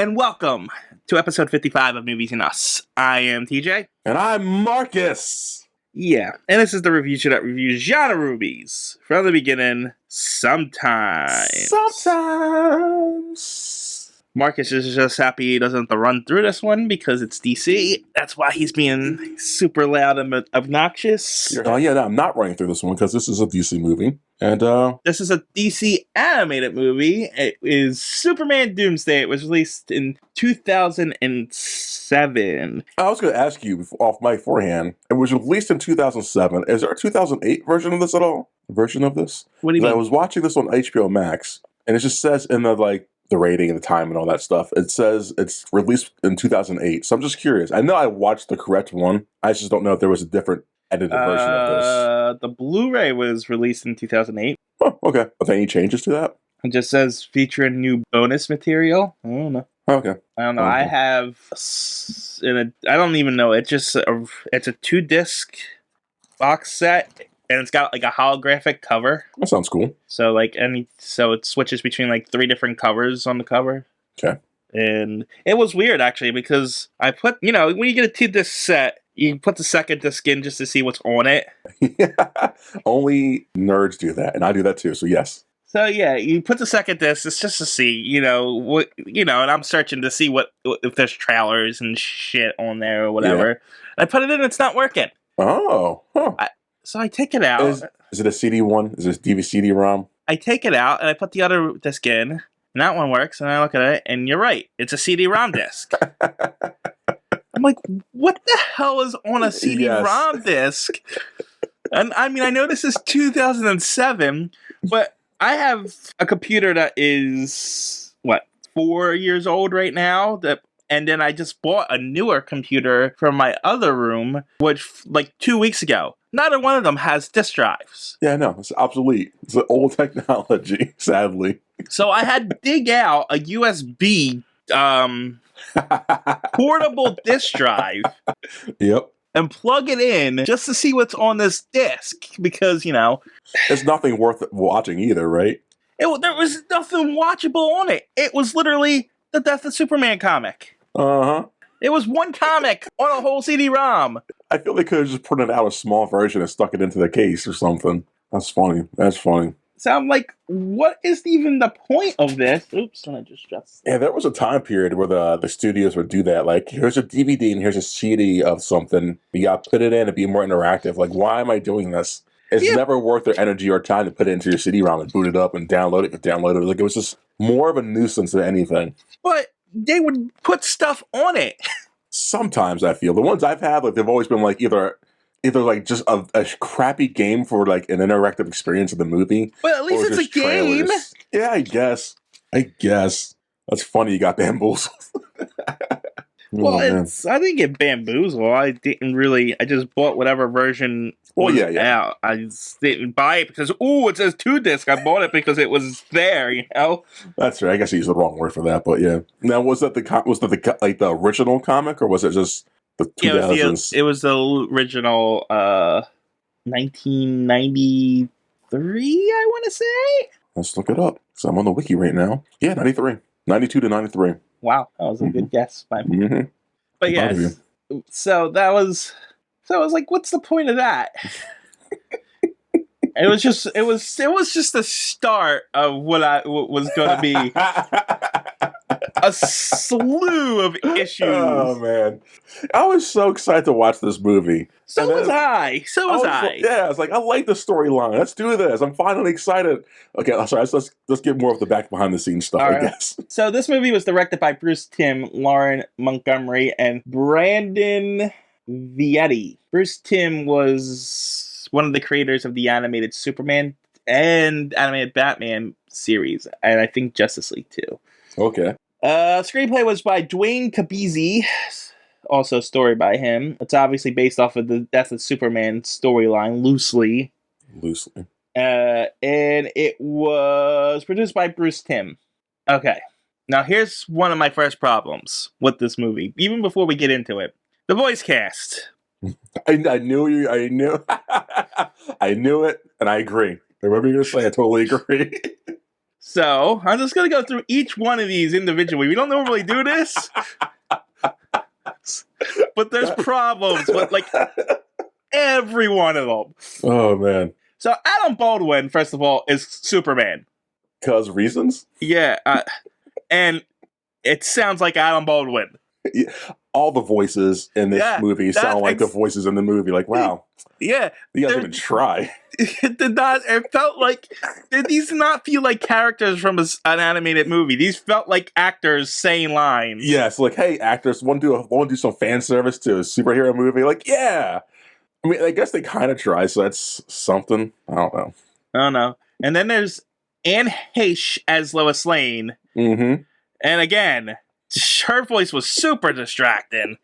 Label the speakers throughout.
Speaker 1: and welcome to episode 55 of Movies and Us. I am TJ.
Speaker 2: And I'm Marcus.
Speaker 1: Yeah, and this is the review show that reviews genre movies from the beginning, sometimes. Marcus is just happy he doesn't have to run through this one because it's DC. That's why he's being super loud and obnoxious.
Speaker 2: No, I'm not running through this one because this is a DC movie. And
Speaker 1: this is a DC animated movie. It is Superman Doomsday. It was released in 2007.
Speaker 2: I was going to ask you off my forehand. It was released in 2007. Is there a 2008 version of this at all? What do you mean? I was watching this on HBO Max, and it just says in the rating and the time and all that stuff, it says it's released in 2008. So I'm just curious. I know I watched the correct one. I just don't know if there was a different edited version of this.
Speaker 1: The Blu-ray was released in 2008.
Speaker 2: Oh, okay. Are there any changes to that?
Speaker 1: It just says featuring new bonus material. I don't know.
Speaker 2: Okay.
Speaker 1: I don't know. I have I don't even know. It's a 2-disc box set, and it's got like a holographic cover.
Speaker 2: That sounds cool.
Speaker 1: So it switches between 3 different covers on the cover.
Speaker 2: Okay.
Speaker 1: And it was weird actually because I put when you get a 2-disc set, you put the second disc in just to see what's on it.
Speaker 2: Only nerds do that, and I do that too. So yes.
Speaker 1: So yeah, you put the second disc. It's just to see, what and I'm searching to see what if there's trailers and shit on there or whatever. Yeah. I put it in. It's not working.
Speaker 2: Oh. Huh.
Speaker 1: So I take it out.
Speaker 2: Is it a CD one? Is it DVD-CD-ROM?
Speaker 1: I take it out and I put the other disc in, and that one works. And I look at it, and you're right. It's a CD-ROM disc. I'm like, what the hell is on a CD-ROM disc? And I mean, I know this is 2007, but I have a computer that is 4 years old right now. And then I just bought a newer computer from my other room, which 2 weeks ago. Neither one of them has disk drives.
Speaker 2: Yeah, no, it's obsolete. It's an old technology, sadly.
Speaker 1: So I had to dig out a USB portable disk drive.
Speaker 2: Yep.
Speaker 1: And plug it in just to see what's on this disc because,
Speaker 2: it's nothing worth watching either, right?
Speaker 1: There was nothing watchable on it. It was literally the Death of Superman comic.
Speaker 2: Uh-huh.
Speaker 1: It was one comic on a whole CD-ROM.
Speaker 2: I feel they could have just printed out a small version and stuck it into the case or something. That's funny.
Speaker 1: So I'm like, what is even the point of this? Oops, I just...
Speaker 2: Yeah, there was a time period where the studios would do that. Like, here's a DVD and here's a CD of something. You got to put it in and be more interactive. Like, why am I doing this? It's never worth their energy or time to put it into your CD-ROM and boot it up and download it. Like, it was just more of a nuisance than anything.
Speaker 1: But they would put stuff on it.
Speaker 2: Sometimes, I feel. The ones I've had, they've always been, either just a crappy game for, an interactive experience of the movie.
Speaker 1: But at least it's a game.
Speaker 2: Yeah, I guess. That's funny you got bamboozled.
Speaker 1: Well, I didn't get bamboozled. I just bought whatever version was out. I just didn't buy it because, it says 2-disc. I bought it because it was there,
Speaker 2: That's right. I guess I used the wrong word for that, but yeah. Now, was that the original comic, or was it just the 2000s?
Speaker 1: It was the original 1993, I want to say.
Speaker 2: Let's look it up. So I'm on the wiki right now. Yeah, 93. 92 to 93.
Speaker 1: Wow, that was a good guess. Mm-hmm. But yes, so I was like, what's the point of that? It was just the start of what was going to be a slew of issues.
Speaker 2: Oh man, I was so excited to watch this movie.
Speaker 1: So was I.
Speaker 2: Yeah, I was like, I like the storyline. Let's do this. I'm finally excited. Okay, I'm sorry. Let's get more of the back behind the scenes stuff. I guess.
Speaker 1: So this movie was directed by Bruce Timm, Lauren Montgomery, and Brandon Vietti. Bruce Timm was one of the creators of the animated Superman and animated Batman series, and I think Justice League too.
Speaker 2: Okay.
Speaker 1: Screenplay was by Dwayne Cabezzi, also story by him. It's obviously based off of the Death of Superman storyline, loosely. And it was produced by Bruce Timm. Okay. Now here's one of my first problems with this movie, even before we get into it. The voice cast.
Speaker 2: I knew I knew it, and I agree. Whatever you're going to say, I totally agree.
Speaker 1: So I'm just gonna go through each one of these individually. We don't normally do this, but there's problems with like every one of them.
Speaker 2: Oh man.
Speaker 1: So Adam Baldwin, first of all, is Superman.
Speaker 2: Cause reasons?
Speaker 1: Yeah, and it sounds like Adam Baldwin.
Speaker 2: Yeah. All the voices in this movie sound like the voices in the movie. Like, wow.
Speaker 1: Yeah.
Speaker 2: You guys even try.
Speaker 1: It did not. It felt like these did not feel like characters from an animated movie. These felt like actors saying lines.
Speaker 2: Yes, like, hey, actors, want to do some fan service to a superhero movie? Like, yeah. I mean, I guess they kind of try, so that's something. I don't know.
Speaker 1: I don't know. And then there's Anne Heche as Lois Lane.
Speaker 2: Mm-hmm.
Speaker 1: And again, her voice was super distracting.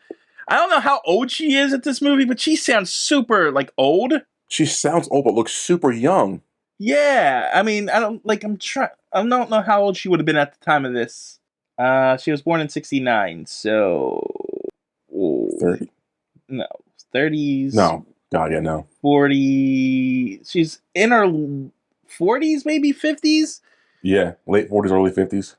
Speaker 1: I don't know how old she is at this movie, but she sounds super, like, old.
Speaker 2: She sounds old, but looks super young.
Speaker 1: Yeah, I mean, I don't know how old she would have been at the time of this. She was born in 1969, so
Speaker 2: 30?
Speaker 1: No, 30s.
Speaker 2: No, God, yeah, no.
Speaker 1: 40. She's in her 40s, maybe 50s.
Speaker 2: Yeah, late 40s, early 50s.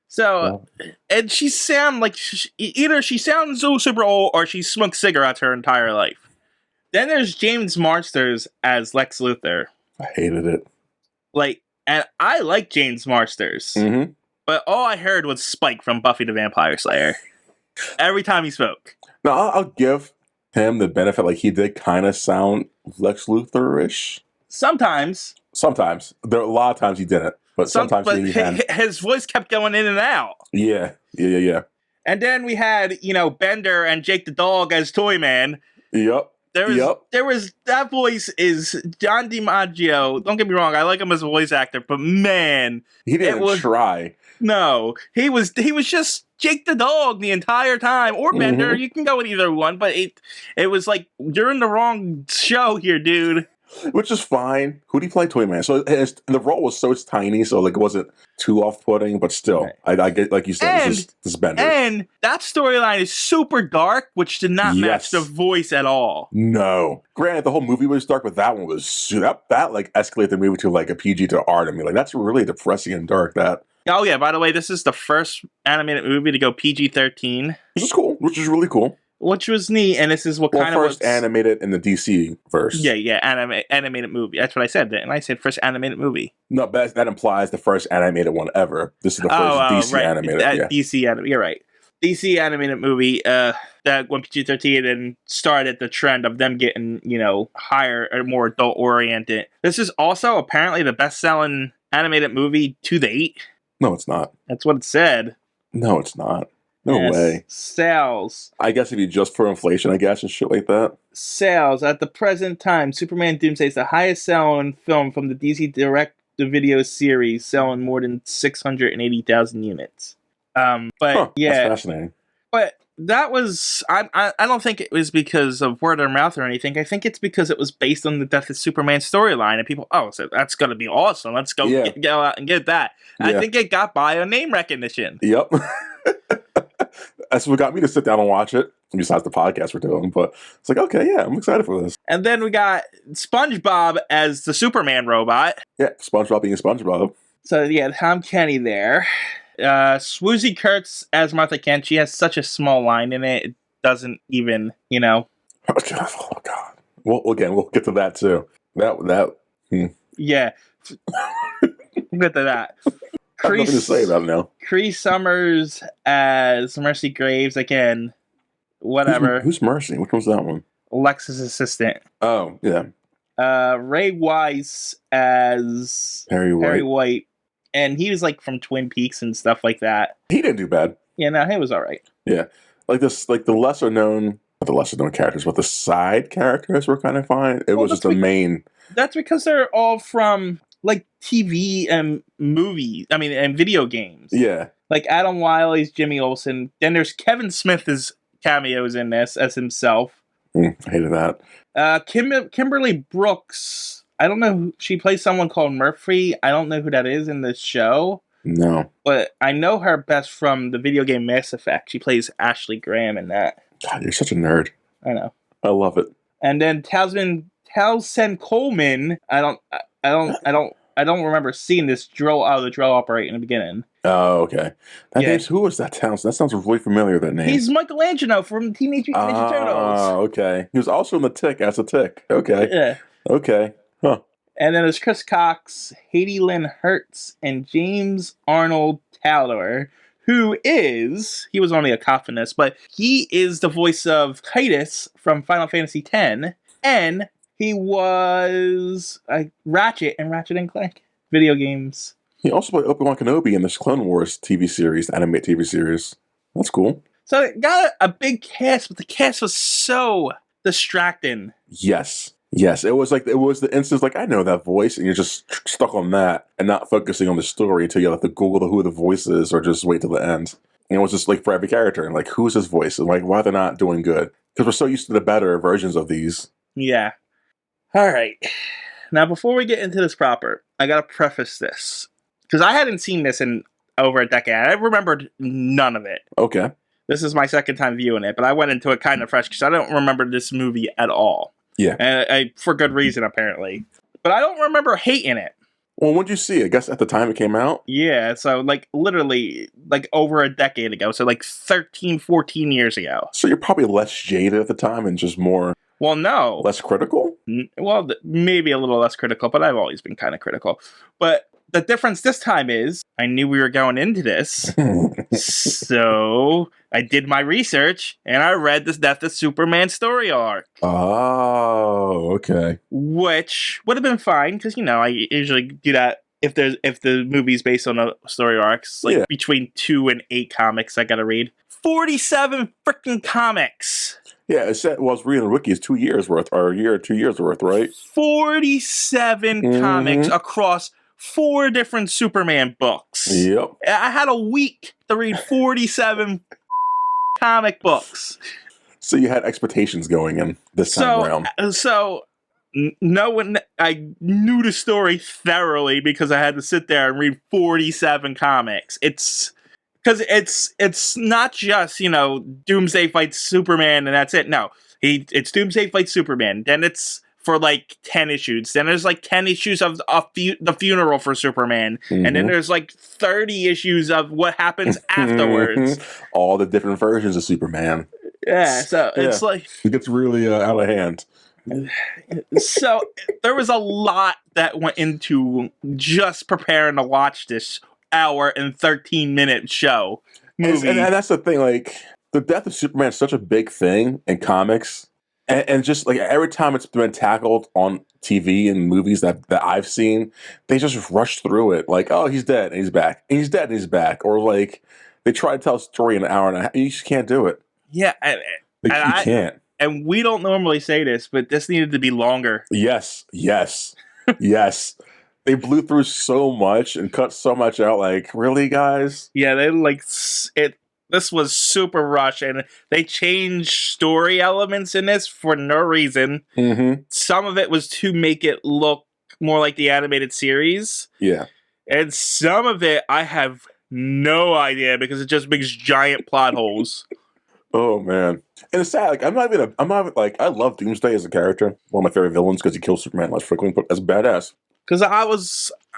Speaker 1: So, and she sounds like either she sounds so super old or she smoked cigarettes her entire life. Then there's James Marsters as Lex Luthor.
Speaker 2: I hated it.
Speaker 1: Like, and I like James Marsters, but all I heard was Spike from Buffy the Vampire Slayer. Every time he spoke.
Speaker 2: No, I'll give him the benefit. Like, he did kind of sound Lex Luthor-ish.
Speaker 1: Sometimes.
Speaker 2: There are a lot of times he didn't. But sometimes he had.
Speaker 1: His voice kept going in and out.
Speaker 2: Yeah.
Speaker 1: And then we had, Bender and Jake the Dog as Toyman.
Speaker 2: Yep.
Speaker 1: There was that voice is John DiMaggio. Don't get me wrong, I like him as a voice actor, but man,
Speaker 2: he didn't try.
Speaker 1: No, he was just Jake the Dog the entire time, or Bender. You can go with either one, but it was like you're in the wrong show here, dude.
Speaker 2: Which is fine. Who do you play Toyman? So the role was so tiny, so like it wasn't too off-putting, but still, right. I get, like you said, this is Bender. And
Speaker 1: that storyline is super dark, which did not match the voice at all.
Speaker 2: No. Granted, the whole movie was dark, but that one was that like escalated the movie to like a PG to R to me. Like that's really depressing and dark. That.
Speaker 1: Oh yeah. By the way, this is the first animated movie to go PG-13,
Speaker 2: which is cool. Which is really cool.
Speaker 1: Which was neat, and this is what kind of
Speaker 2: first animated in the DC verse.
Speaker 1: Yeah, animated movie. That's what I said. And I said first animated movie.
Speaker 2: No, but that implies the first animated one ever. This is the first DC animated.
Speaker 1: DC animated. You're right. DC animated movie that went PG-13 and started the trend of them getting higher or more adult oriented. This is also apparently the best-selling animated movie to date.
Speaker 2: No, it's not.
Speaker 1: That's what it said.
Speaker 2: No, it's not. No way.
Speaker 1: Sales.
Speaker 2: I guess if you just for inflation, I guess, and shit like that.
Speaker 1: Sales. At the present time, Superman Doomsday is the highest selling film from the DC direct-to-video series, selling more than 680,000 units. But yeah.
Speaker 2: That's fascinating.
Speaker 1: But that was... I don't think it was because of word of mouth or anything. I think it's because it was based on the Death of Superman storyline. And people, so that's going to be awesome. Let's go go out and get that. Yeah. I think it got by on name recognition.
Speaker 2: Yep. That's what got me to sit down and watch it, besides the podcast we're doing. But it's like, okay, yeah, I'm excited for this.
Speaker 1: And then we got SpongeBob as the Superman robot.
Speaker 2: Yeah, SpongeBob being SpongeBob.
Speaker 1: So, yeah, Tom Kenny there. Swoozie Kurtz as Martha Kent. She has such a small line in it. It doesn't even,
Speaker 2: Oh, God. Well, again, we'll get to that, too.
Speaker 1: Yeah. We'll get to that.
Speaker 2: I have nothing to say about it now.
Speaker 1: Cree Summers as Mercy Graves. Again, whatever.
Speaker 2: Who's Mercy? Which one's that one?
Speaker 1: Lex's assistant.
Speaker 2: Oh, yeah.
Speaker 1: Ray Wise as
Speaker 2: Harry
Speaker 1: White. And he was like from Twin Peaks and stuff like that.
Speaker 2: He didn't do bad.
Speaker 1: Yeah, no, he was all right.
Speaker 2: Yeah. Like the lesser known characters, but the side characters were kind of fine. It was just the main.
Speaker 1: That's because they're all from like TV and movies. I mean, and video games.
Speaker 2: Yeah.
Speaker 1: Like Adam Wiley's Jimmy Olsen. Then there's Kevin Smith's cameos in this as himself.
Speaker 2: I hated that.
Speaker 1: Kimberly Brooks. I don't know. She plays someone called Murphy. I don't know who that is in this show.
Speaker 2: No.
Speaker 1: But I know her best from the video game Mass Effect. She plays Ashley Graham in that.
Speaker 2: God, you're such a nerd.
Speaker 1: I know.
Speaker 2: I love it.
Speaker 1: And then Townsend Coleman. I don't I don't remember seeing this drill operate in the beginning.
Speaker 2: Oh, okay. Who was that sounds? That sounds really familiar, that name.
Speaker 1: He's Michelangelo from Teenage Mutant Ninja Turtles.
Speaker 2: Oh, okay. He was also in The Tick as a Tick. Okay.
Speaker 1: Yeah.
Speaker 2: Okay. Huh.
Speaker 1: And then there's Chris Cox, Haiti Lynn Hertz, and James Arnold Taylor, who he was only a coffinist, but he is the voice of Titus from Final Fantasy X, and he was Ratchet in Ratchet and Clank video games.
Speaker 2: He also played Obi-Wan Kenobi in this Clone Wars TV series, animated TV series. That's cool.
Speaker 1: So it got a big cast, but the cast was so distracting.
Speaker 2: Yes. It was the instance like, I know that voice, and you're just stuck on that and not focusing on the story until you have to Google who the voice is or just wait till the end. And it was just like for every character, and like, who's his voice? And like, why they're not doing good? Because we're so used to the better versions of these.
Speaker 1: Yeah. All right. Now, before we get into this proper, I got to preface this. Because I hadn't seen this in over a decade. I remembered none of it.
Speaker 2: Okay.
Speaker 1: This is my second time viewing it, but I went into it kind of fresh because I don't remember this movie at all.
Speaker 2: Yeah.
Speaker 1: And for good reason, apparently. But I don't remember hating it.
Speaker 2: Well, when did you see it? I guess at the time it came out?
Speaker 1: Yeah, so like literally like over a decade ago. So like 13, 14 years ago.
Speaker 2: So you're probably less jaded at the time and just more...
Speaker 1: Well, no.
Speaker 2: Less critical?
Speaker 1: Well, maybe a little less critical, but I've always been kind of critical. But the difference this time is I knew we were going into this. So I did my research and I read this Death of Superman story arc.
Speaker 2: Oh, okay.
Speaker 1: Which would have been fine because, I usually do that if the movie's based on a story arc. It's like between 2 and 8 comics I gotta read. 47 freaking comics.
Speaker 2: Yeah, it said, well, I was reading the wiki, it's 2 years worth, or a year or 2 years worth, right?
Speaker 1: 47 comics across 4 different Superman books.
Speaker 2: Yep.
Speaker 1: I had a week to read 47 comic books.
Speaker 2: So you had expectations going in this time around.
Speaker 1: I knew the story thoroughly because I had to sit there and read 47 comics. It's not just, Doomsday fights Superman and that's it. No, it's Doomsday fights Superman. Then it's for like 10 issues. Then there's like 10 issues of the funeral for Superman. Mm-hmm. And then there's like 30 issues of what happens afterwards.
Speaker 2: All the different versions of Superman.
Speaker 1: Yeah, so it's like...
Speaker 2: It gets really out of hand.
Speaker 1: So there was a lot that went into just preparing to watch this hour and 13-minute show movie.
Speaker 2: And that's the thing, like, the death of Superman is such a big thing in comics. And just like every time it's been tackled on TV and movies that I've seen, they just rush through it. Like, oh, he's dead and he's back. And he's dead and he's back. Or like, they try to tell a story in an hour and a half. You just can't do it.
Speaker 1: Yeah.
Speaker 2: You can't.
Speaker 1: And we don't normally say this, but this needed to be longer.
Speaker 2: Yes. Yes. They blew through so much and cut so much out. Like, really, guys?
Speaker 1: Yeah, they it. This was super rushed, and they changed story elements in this for no reason.
Speaker 2: Mm-hmm.
Speaker 1: Some of it was to make it look more like the animated series.
Speaker 2: Yeah. And
Speaker 1: some of it, I have no idea because it just makes giant plot holes.
Speaker 2: Oh, man. And it's sad. Like, I love Doomsday as a character. One of my favorite villains because he kills Superman less frequently, but that's badass.
Speaker 1: Because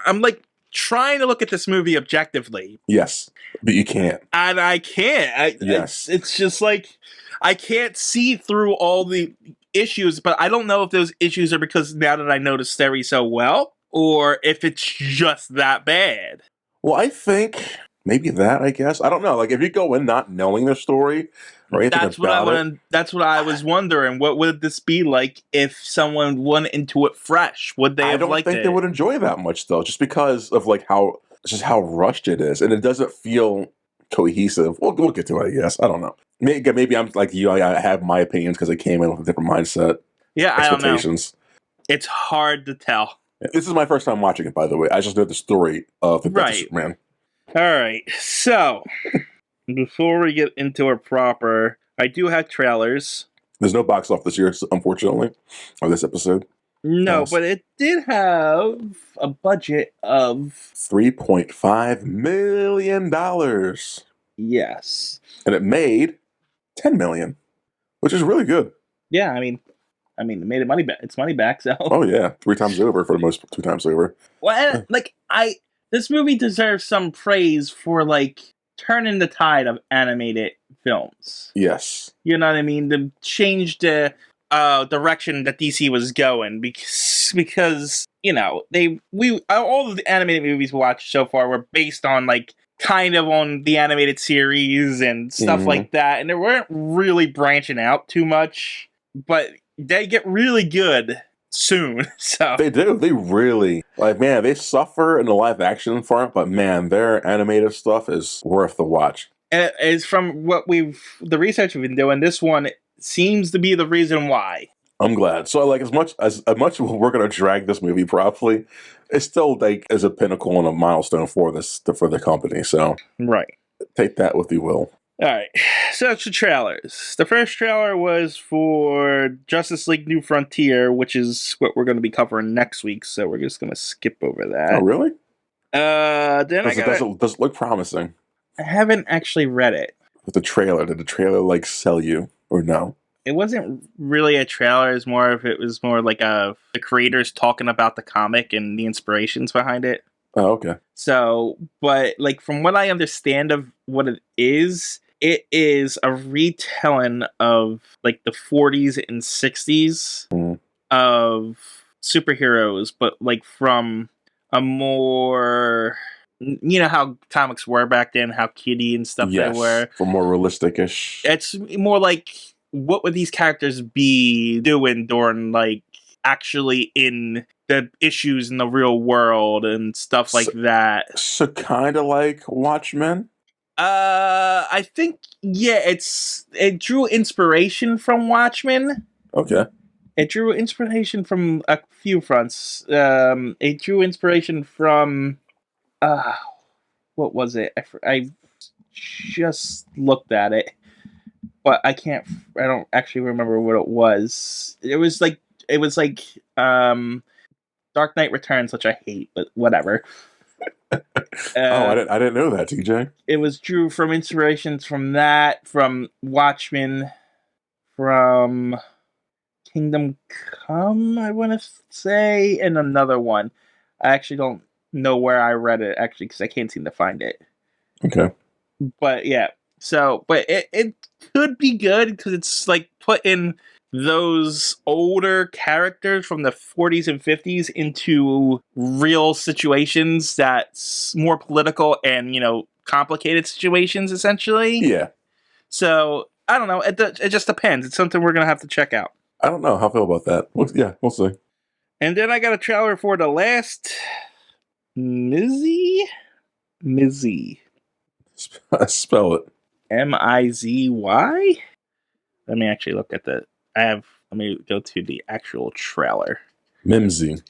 Speaker 1: I'm like trying to look at this movie objectively.
Speaker 2: Yes, but you can't.
Speaker 1: And I can't. It's just like, I can't see through all the issues, but I don't know if those issues are because now that I know the story so well, or if it's just that bad.
Speaker 2: Well, I think maybe that, I guess. I don't know. Like, if you go in not knowing the story or anything
Speaker 1: that's what I was wondering. What would this be like if someone went into it fresh? Would they have liked it?
Speaker 2: I don't think they would enjoy it that much, though, just because of like how rushed it is, and it doesn't feel cohesive. We'll get to it, I guess. I don't know. Maybe I'm like you. I have my opinions because I came in with a different mindset.
Speaker 1: Yeah, I don't know. It's hard to tell.
Speaker 2: This is my first time watching it, by the way. I just know the story of the Death of Superman.
Speaker 1: All right, so before we get into it proper, I do have trailers.
Speaker 2: There's no box office this year, unfortunately, or this episode.
Speaker 1: No, but it did have a budget of
Speaker 2: $3.5 million.
Speaker 1: Yes.
Speaker 2: And it made $10 million, which is really good.
Speaker 1: Yeah, I mean, I mean, it made it money back. It's money back, so.
Speaker 2: Oh yeah, 3 times over for the most. 2 times over.
Speaker 1: Well, this movie deserves some praise for turning the tide of animated films.
Speaker 2: Yes.
Speaker 1: You know what I mean? To change the direction that DC was going, because all of the animated movies we watched so far were based on kind of on the animated series and stuff like that, and they weren't really branching out too much, but they get really good soon. So
Speaker 2: they do. They really man. They suffer in the live action front, but man, their animated stuff is worth the watch.
Speaker 1: And it's from the research we've been doing. This one seems to be the reason why.
Speaker 2: I'm glad. So as much as we're gonna drag this movie properly, it's still is a pinnacle and a milestone for the company. So
Speaker 1: right,
Speaker 2: take that with you will.
Speaker 1: All right. So it's the trailers. The first trailer was for Justice League New Frontier, which is what we're going to be covering next week. So we're just going to skip over that.
Speaker 2: Oh, really?
Speaker 1: Then
Speaker 2: does it look promising?
Speaker 1: I haven't actually read it.
Speaker 2: With the trailer, did the trailer sell you or no?
Speaker 1: It wasn't really a trailer. It was more like the creators talking about the comic and the inspirations behind it.
Speaker 2: Oh, okay.
Speaker 1: So, but from what I understand of what it is a retelling of the 40s and 60s of superheroes, but from a more, how comics were back then, how kiddie and stuff they were.
Speaker 2: For more realistic-ish.
Speaker 1: It's more what would these characters be doing during actually in the issues in the real world and stuff like that.
Speaker 2: So kind of like Watchmen?
Speaker 1: I think, it drew inspiration from Watchmen.
Speaker 2: Okay.
Speaker 1: It drew inspiration from a few fronts. It drew inspiration from, what was it? I just looked at it, but I don't actually remember what it was. It was Dark Knight Returns, which I hate, but whatever.
Speaker 2: I didn't know that, TJ.
Speaker 1: It was drew from inspirations from that, from Watchmen, from Kingdom Come, I want to say, and another one. I actually don't know where I read it, actually, because I can't seem to find it.
Speaker 2: Okay.
Speaker 1: But yeah, but it could be good, because it's putting those older characters from the 40s and 50s into real situations that's more political and, complicated situations, essentially.
Speaker 2: Yeah.
Speaker 1: So, I don't know. It just depends. It's something we're going to have to check out.
Speaker 2: I don't know how I feel about that. We'll see.
Speaker 1: And then I got a trailer for The Last Mizzy?
Speaker 2: Spell it.
Speaker 1: Mizy? Let me actually look at let me go to the actual trailer. Mimsy,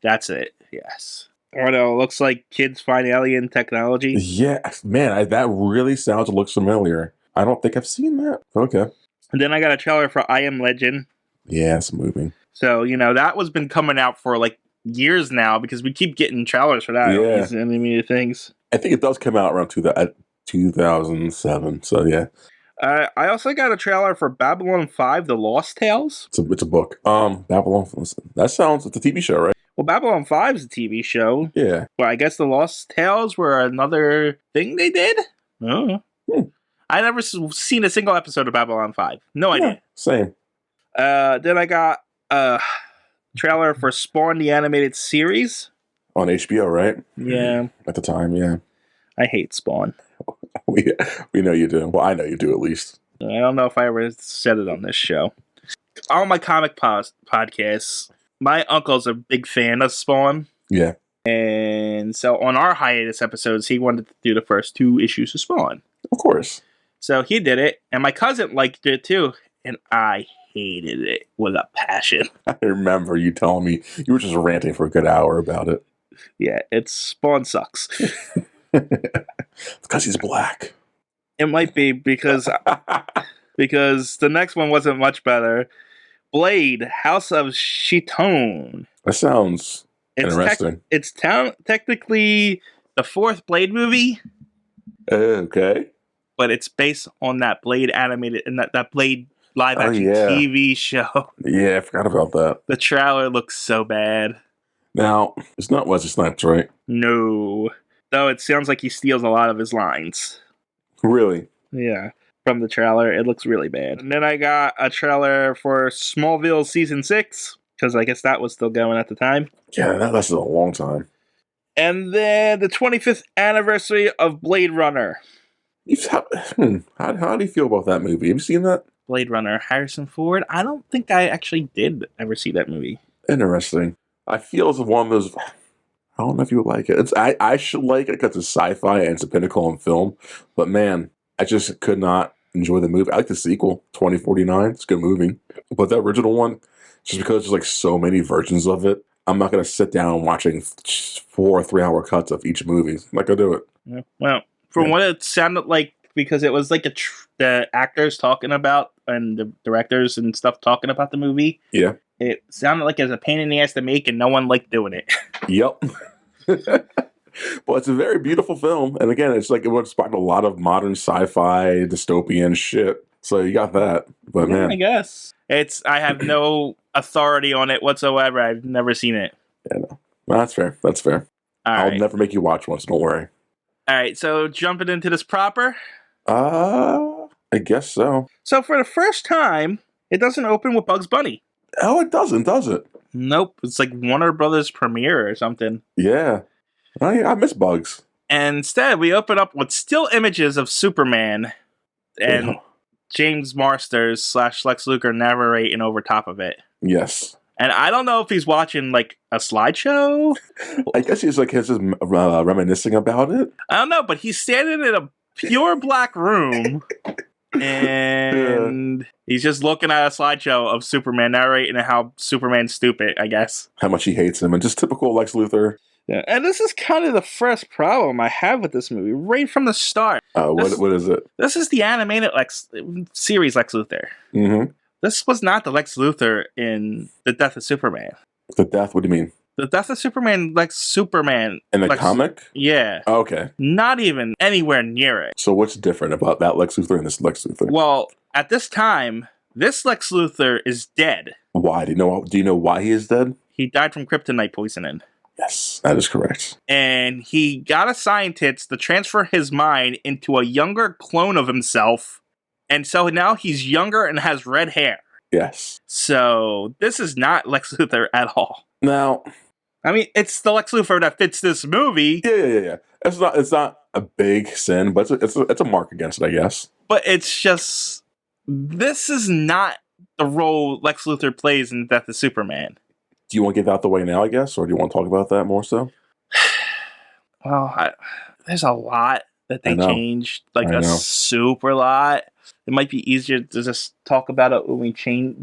Speaker 1: that's it. Yes. Oh no, it looks like kids find alien technology.
Speaker 2: Yeah, man, that really looks familiar. I don't think I've seen that. Okay.
Speaker 1: And then I got a trailer for I Am Legend.
Speaker 2: Yeah, it's moving.
Speaker 1: So, that was been coming out for years now, because we keep getting trailers for that.
Speaker 2: Yeah.
Speaker 1: These animated things.
Speaker 2: I think it does come out around 2007, so yeah.
Speaker 1: I also got a trailer for Babylon 5, The Lost Tales.
Speaker 2: It's a book. Babylon, it's a TV show, right?
Speaker 1: Well, Babylon 5 is a TV show.
Speaker 2: Yeah.
Speaker 1: Well, I guess The Lost Tales were another thing they did? Oh. I never seen a single episode of Babylon 5. No idea.
Speaker 2: Same.
Speaker 1: Then I got a trailer for Spawn, the animated series.
Speaker 2: On HBO, right?
Speaker 1: Yeah.
Speaker 2: At the time, yeah.
Speaker 1: I hate Spawn.
Speaker 2: We know you do. Well, I know you do, at least.
Speaker 1: I don't know if I ever said it on this show. On my comic podcasts, my uncle's a big fan of Spawn.
Speaker 2: Yeah.
Speaker 1: And so on our hiatus episodes, he wanted to do the first 2 issues of Spawn.
Speaker 2: Of course.
Speaker 1: So he did it, and my cousin liked it too, and I hated it with a passion.
Speaker 2: I remember you telling me you were just ranting for a good hour about it.
Speaker 1: Yeah, Spawn sucks.
Speaker 2: Because he's black.
Speaker 1: It might be because the next one wasn't much better. Blade, House of Chitone.
Speaker 2: That sounds interesting.
Speaker 1: It's technically the 4th Blade movie.
Speaker 2: Okay.
Speaker 1: But it's based on that Blade animated and that Blade live-action TV show.
Speaker 2: Yeah, I forgot about that.
Speaker 1: The trailer looks so bad.
Speaker 2: Now, it's not Wesley Snipes, right?
Speaker 1: No. Though it sounds like he steals a lot of his lines.
Speaker 2: Really?
Speaker 1: Yeah. From the trailer, it looks really bad. And then I got a trailer for Smallville Season 6, because I guess that was still going at the time.
Speaker 2: Yeah, that lasted a long time.
Speaker 1: And then the 25th anniversary of Blade Runner.
Speaker 2: How do you feel about that movie? Have you seen that?
Speaker 1: Blade Runner, Harrison Ford? I don't think I actually did ever see that movie.
Speaker 2: Interesting. I feel it's one of those... I don't know if you would like it. I should like it because it's sci-fi and it's a pinnacle in film. But man, I just could not enjoy the movie. I like the sequel, 2049. It's a good movie. But the original one, just because there's like so many versions of it, I'm not going to sit down watching 4 3-hour cuts of each movie. I'm not going to do it.
Speaker 1: Yeah. Well, from what it sounded like, because it was like the actors talking about and the directors and stuff talking about the movie.
Speaker 2: Yeah.
Speaker 1: It sounded like it was a pain in the ass to make and no one liked doing it.
Speaker 2: Yep. Well, it's a very beautiful film. And again, it's like it inspired a lot of modern sci-fi, dystopian shit. So you got that. But
Speaker 1: yeah,
Speaker 2: man.
Speaker 1: I guess. I have no authority on it whatsoever. I've never seen it.
Speaker 2: Yeah, no. Well, that's fair. That's fair. I'll never make you watch one, so don't worry.
Speaker 1: All right, so jumping into this proper?
Speaker 2: I guess so.
Speaker 1: So for the first time, it doesn't open with Bugs Bunny.
Speaker 2: Oh, it doesn't, does it?
Speaker 1: Nope. It's like Warner Brothers premiere or something.
Speaker 2: Yeah. I miss Bugs.
Speaker 1: And instead, we open up with still images of Superman and James Marsters / Lex Luthor narrating over top of it.
Speaker 2: Yes.
Speaker 1: And I don't know if he's watching like a slideshow.
Speaker 2: I guess he's reminiscing about it.
Speaker 1: I don't know, but he's standing in a pure black room. And he's just looking at a slideshow of Superman narrating how Superman's stupid, I guess.
Speaker 2: How much he hates him, and just typical Lex Luthor.
Speaker 1: Yeah, and this is kind of the first problem I have with this movie, right from the start.
Speaker 2: What is it?
Speaker 1: This is the animated series Lex Luthor.
Speaker 2: Mm-hmm.
Speaker 1: This was not the Lex Luthor in The Death of Superman.
Speaker 2: The Death? What do you mean?
Speaker 1: The Death of Superman, like Superman.
Speaker 2: In the comic?
Speaker 1: Yeah.
Speaker 2: Oh, okay.
Speaker 1: Not even anywhere near it.
Speaker 2: So what's different about that Lex Luthor and this Lex Luthor?
Speaker 1: Well, at this time, this Lex Luthor is dead.
Speaker 2: Why? Do you know why he is dead?
Speaker 1: He died from kryptonite poisoning.
Speaker 2: Yes, that is correct.
Speaker 1: And he got a scientist to transfer his mind into a younger clone of himself. And so now he's younger and has red hair.
Speaker 2: Yes.
Speaker 1: So this is not Lex Luthor at all.
Speaker 2: Now,
Speaker 1: I mean, it's the Lex Luthor that fits this movie.
Speaker 2: Yeah. It's not a big sin, but it's a mark against it, I guess.
Speaker 1: But it's just, this is not the role Lex Luthor plays in Death of Superman.
Speaker 2: Do you want to get that out the way now, I guess, or do you want to talk about that more so?
Speaker 1: Well, there's a lot that they changed, like a super lot. It might be easier to just talk about it when we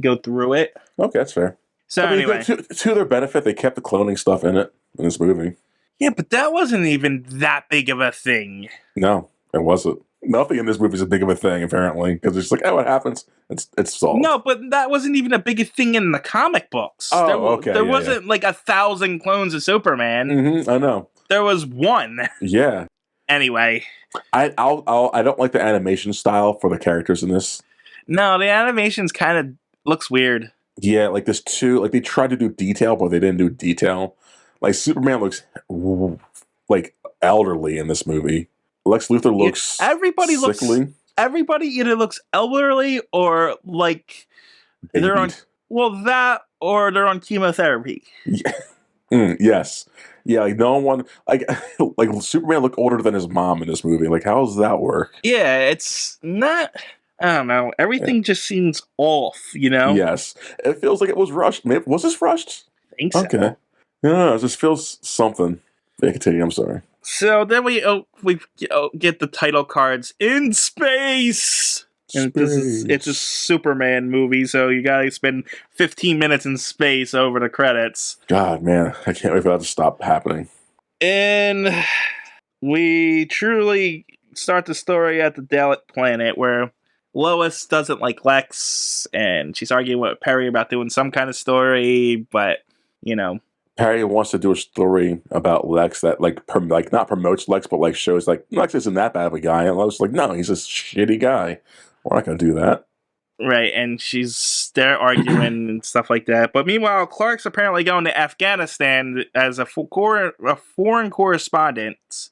Speaker 1: go through it.
Speaker 2: Okay, that's fair.
Speaker 1: So anyway,
Speaker 2: to their benefit, they kept the cloning stuff in this movie.
Speaker 1: Yeah, but that wasn't even that big of a thing.
Speaker 2: No, it wasn't. Nothing in this movie is as big of a thing, apparently, because it's just like, what happens? It's solved.
Speaker 1: No, but that wasn't even a big thing in the comic books.
Speaker 2: Okay.
Speaker 1: There wasn't like 1,000 clones of Superman.
Speaker 2: Mm-hmm, I know.
Speaker 1: There was one.
Speaker 2: Yeah.
Speaker 1: Anyway,
Speaker 2: I don't like the animation style for the characters in this.
Speaker 1: No, the animations kind of looks weird.
Speaker 2: Yeah, like this too. Like they tried to do detail, but they didn't do detail. Like Superman looks like elderly in this movie. Lex Luthor looks sickly.
Speaker 1: Everybody either looks elderly or like they're on that or they're on chemotherapy.
Speaker 2: Yeah. Yes. Yeah, like no one like Superman looked older than his mom in this movie. Like how does that work?
Speaker 1: Yeah, it's not, I don't know. Everything just seems off, you know?
Speaker 2: Yes. It feels like it was rushed. Maybe, was this rushed?
Speaker 1: I think so.
Speaker 2: Okay. No, it just feels something. Yeah, continue, I'm sorry.
Speaker 1: So then we get the title cards in space. And it's a Superman movie, so you gotta spend 15 minutes in space over the credits.
Speaker 2: God, man, I can't wait for that to stop happening.
Speaker 1: And we truly start the story at the Dalek planet, where Lois doesn't like Lex, and she's arguing with Perry about doing some kind of story, but, you know.
Speaker 2: Perry wants to do a story about Lex that, not promotes Lex, but, shows, Lex isn't that bad of a guy. And Lois is like, no, he's a shitty guy. We're not going to do that.
Speaker 1: Right, and they're arguing and stuff like that. But meanwhile, Clark's apparently going to Afghanistan as a foreign correspondent.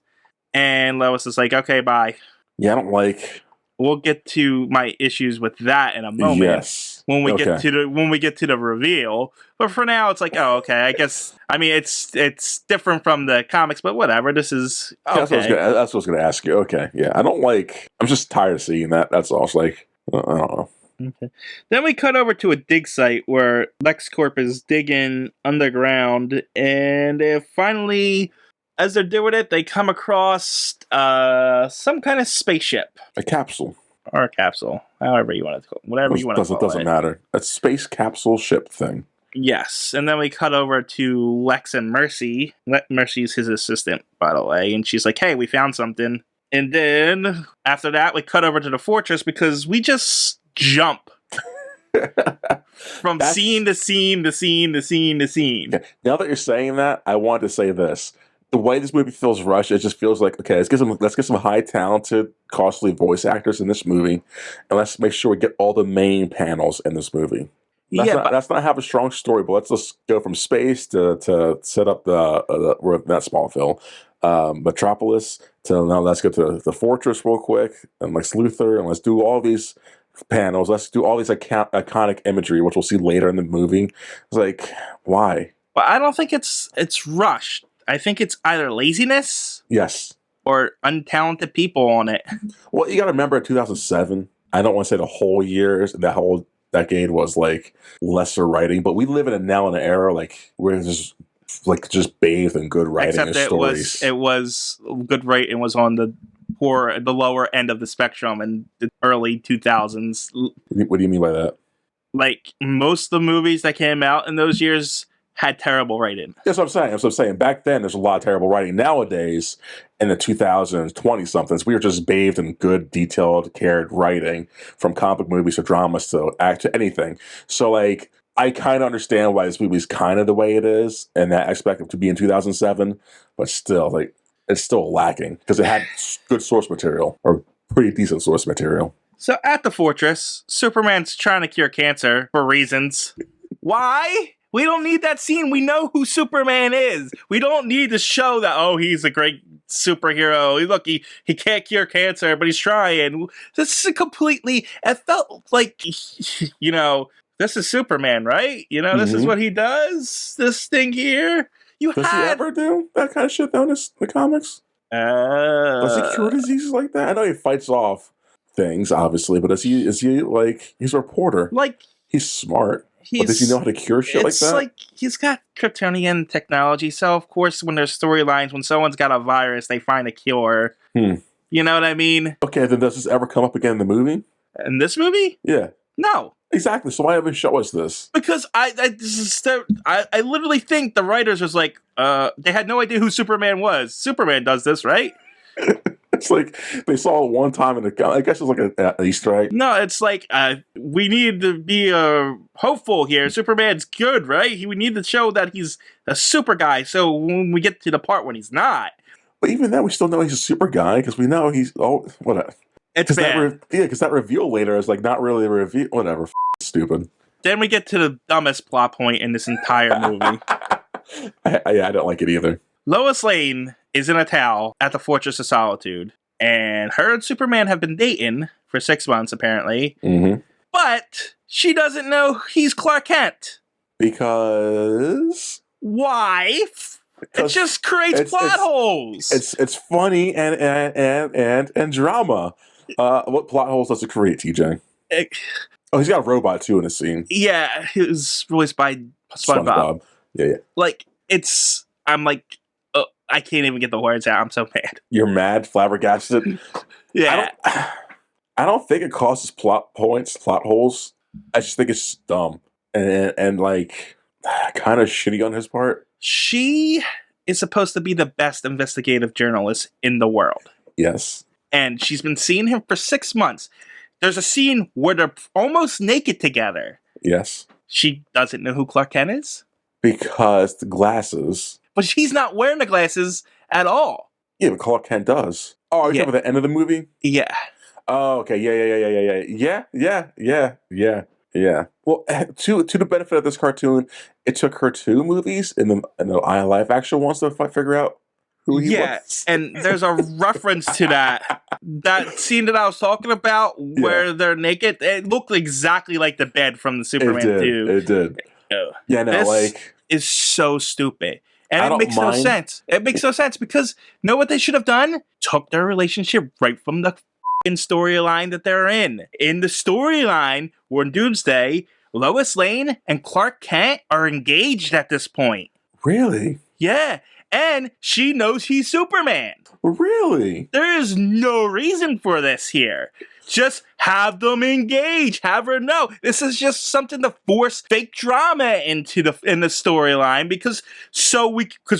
Speaker 1: And Lois is like, okay, bye.
Speaker 2: Yeah, I don't like...
Speaker 1: We'll get to my issues with that in a moment.
Speaker 2: Yes.
Speaker 1: When we get to the reveal. But for now, it's like, oh, okay. I guess. I mean, it's different from the comics, but whatever. This is okay.
Speaker 2: That's what I was going to ask you. Okay, yeah. I don't like. I'm just tired of seeing that. That's all. It's like, I don't know.
Speaker 1: Okay. Then we cut over to a dig site where LexCorp is digging underground, and finally, as they're doing it, they come across some kind of spaceship.
Speaker 2: A capsule.
Speaker 1: Or a capsule. However you want to call it. Whatever you want to call it.
Speaker 2: Doesn't matter. A space capsule ship thing.
Speaker 1: Yes. And then we cut over to Lex and Mercy. Mercy's his assistant, by the way. And she's like, hey, we found something. And then, after that, we cut over to the fortress because we just jump. From scene to scene to scene to scene to scene.
Speaker 2: Okay. Now that you're saying that, I want to say this. The way this movie feels rushed, it just feels like, okay, let's get some high talented, costly voice actors in this movie, and let's make sure we get all the main panels in this movie. That's not have a strong story, but let's just go from space to set up we're not Smallville, Metropolis, to now let's go to the fortress real quick, and Lex Luthor, and let's do all these panels. Let's do all these iconic imagery, which we'll see later in the movie. It's like, why?
Speaker 1: Well, I don't think it's rushed. I think it's either laziness,
Speaker 2: yes,
Speaker 1: or untalented people on it.
Speaker 2: Well, you got to remember, in 2007, I don't want to say the whole year, that whole decade was like lesser writing, but we live in an era like where it's just bathed in good writing.
Speaker 1: Except
Speaker 2: and stories.
Speaker 1: It was good writing was on the lower end of the spectrum in the early 2000s.
Speaker 2: What do you mean by that?
Speaker 1: Like most of the movies that came out in those years had terrible writing.
Speaker 2: That's what I'm saying. Back then, there's a lot of terrible writing. Nowadays, in the 2000s, 20-somethings, we were just bathed in good, detailed, cared writing, from comic movies to dramas to anything. So, like, I kind of understand why this movie is kind of the way it is, and that aspect of to be in 2007, but still, like, it's still lacking, because it had good source material, or pretty decent source material.
Speaker 1: So, at the fortress, Superman's trying to cure cancer for reasons. Why? We don't need that scene. We know who Superman is. We don't need to show that, oh, he's a great superhero. Look, he can't cure cancer, but he's trying. This is it felt like, this is Superman, right? This is what he does. This thing here.
Speaker 2: Does he ever do that kind of shit, though, in the comics? Does he cure diseases like that? I know he fights off things, obviously, but is he like, he's a reporter.
Speaker 1: Like,
Speaker 2: he's smart. But does he know how to cure shit like that?
Speaker 1: It's like he's got Kryptonian technology, so of course when there's storylines, when someone's got a virus, they find a cure. You know what I mean?
Speaker 2: Okay, then does this ever come up again in the movie?
Speaker 1: In this movie?
Speaker 2: Yeah.
Speaker 1: No.
Speaker 2: Exactly, so why even show us this?
Speaker 1: Because I literally think the writers was like, they had no idea who Superman was. Superman does this, right?
Speaker 2: It's like they saw it one time in I guess it's like an Easter egg.
Speaker 1: No, it's like we need to be hopeful here. Superman's good, right? We need to show that he's a super guy. So when we get to the part when he's not,
Speaker 2: but even then, we still know he's a super guy because we know he's whatever.
Speaker 1: It's bad.
Speaker 2: Because that reveal later is like not really a reveal. Whatever, stupid.
Speaker 1: Then we get to the dumbest plot point in this entire movie.
Speaker 2: I don't like it either.
Speaker 1: Lois Lane is in a towel at the Fortress of Solitude, and her and Superman have been dating for 6 months, apparently.
Speaker 2: Mm-hmm.
Speaker 1: But she doesn't know he's Clark Kent.
Speaker 2: Because...
Speaker 1: Why? It just creates plot holes.
Speaker 2: It's funny and drama. What plot holes does it create, TJ? He's got a robot, too, in his scene.
Speaker 1: Yeah, he was voiced by SpongeBob.
Speaker 2: Yeah.
Speaker 1: Like, I'm like... I can't even get the words out. I'm so mad.
Speaker 2: You're mad, flabbergasted?
Speaker 1: Yeah.
Speaker 2: I don't think it causes plot holes. I just think it's dumb. And like, kind of shitty on his part.
Speaker 1: She is supposed to be the best investigative journalist in the world.
Speaker 2: Yes.
Speaker 1: And she's been seeing him for 6 months. There's a scene where they're almost naked together.
Speaker 2: Yes.
Speaker 1: She doesn't know who Clark Kent is?
Speaker 2: Because the glasses...
Speaker 1: But she's not wearing the glasses at all.
Speaker 2: Yeah, but Clark Kent does. Oh, are you talking about the end of the movie?
Speaker 1: Yeah.
Speaker 2: Oh, okay. Yeah. Well, to the benefit of this cartoon, it took her 2 movies in the live action ones to figure out who he was.
Speaker 1: And there's a reference to that scene that I was talking about where they're naked. It looked exactly like the bed from the Superman 2.
Speaker 2: It did. Yeah, no,
Speaker 1: this is so stupid. And it makes no sense. It makes no sense because know what they should have done? Took their relationship right from the storyline that they're in. In the storyline, we're in Doomsday, Lois Lane and Clark Kent are engaged at this point.
Speaker 2: Really?
Speaker 1: Yeah. And she knows he's Superman.
Speaker 2: Really?
Speaker 1: There is no reason for this here. Just have them engage. Have her know. This is just something to force fake drama into in the storyline because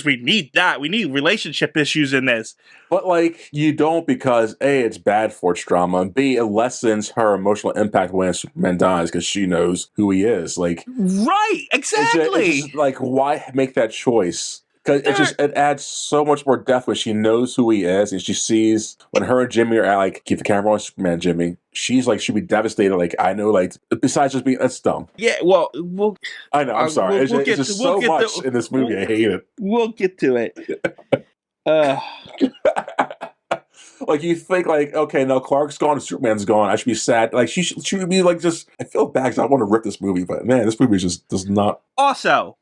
Speaker 1: we need that. We need relationship issues in this.
Speaker 2: But like you don't because A, it's bad for its drama, and B, it lessens her emotional impact when Superman dies because she knows who he is. Like
Speaker 1: right, exactly.
Speaker 2: It's just, like why make that choice? Because it adds so much more depth when she knows who he is and she sees when her and Jimmy are like, keep the camera on Superman, Jimmy. She's like, she'd be devastated. Like, I know, like, besides just being, that's dumb.
Speaker 1: Yeah, well,
Speaker 2: I know, I'm sorry. It's just so much in this movie. I hate it.
Speaker 1: We'll get to it.
Speaker 2: Like, you think, like, okay, now Clark's gone, Superman's gone. I should be sad. Like, she would be like, just, I feel bad because I want to rip this movie, but man, this movie just does not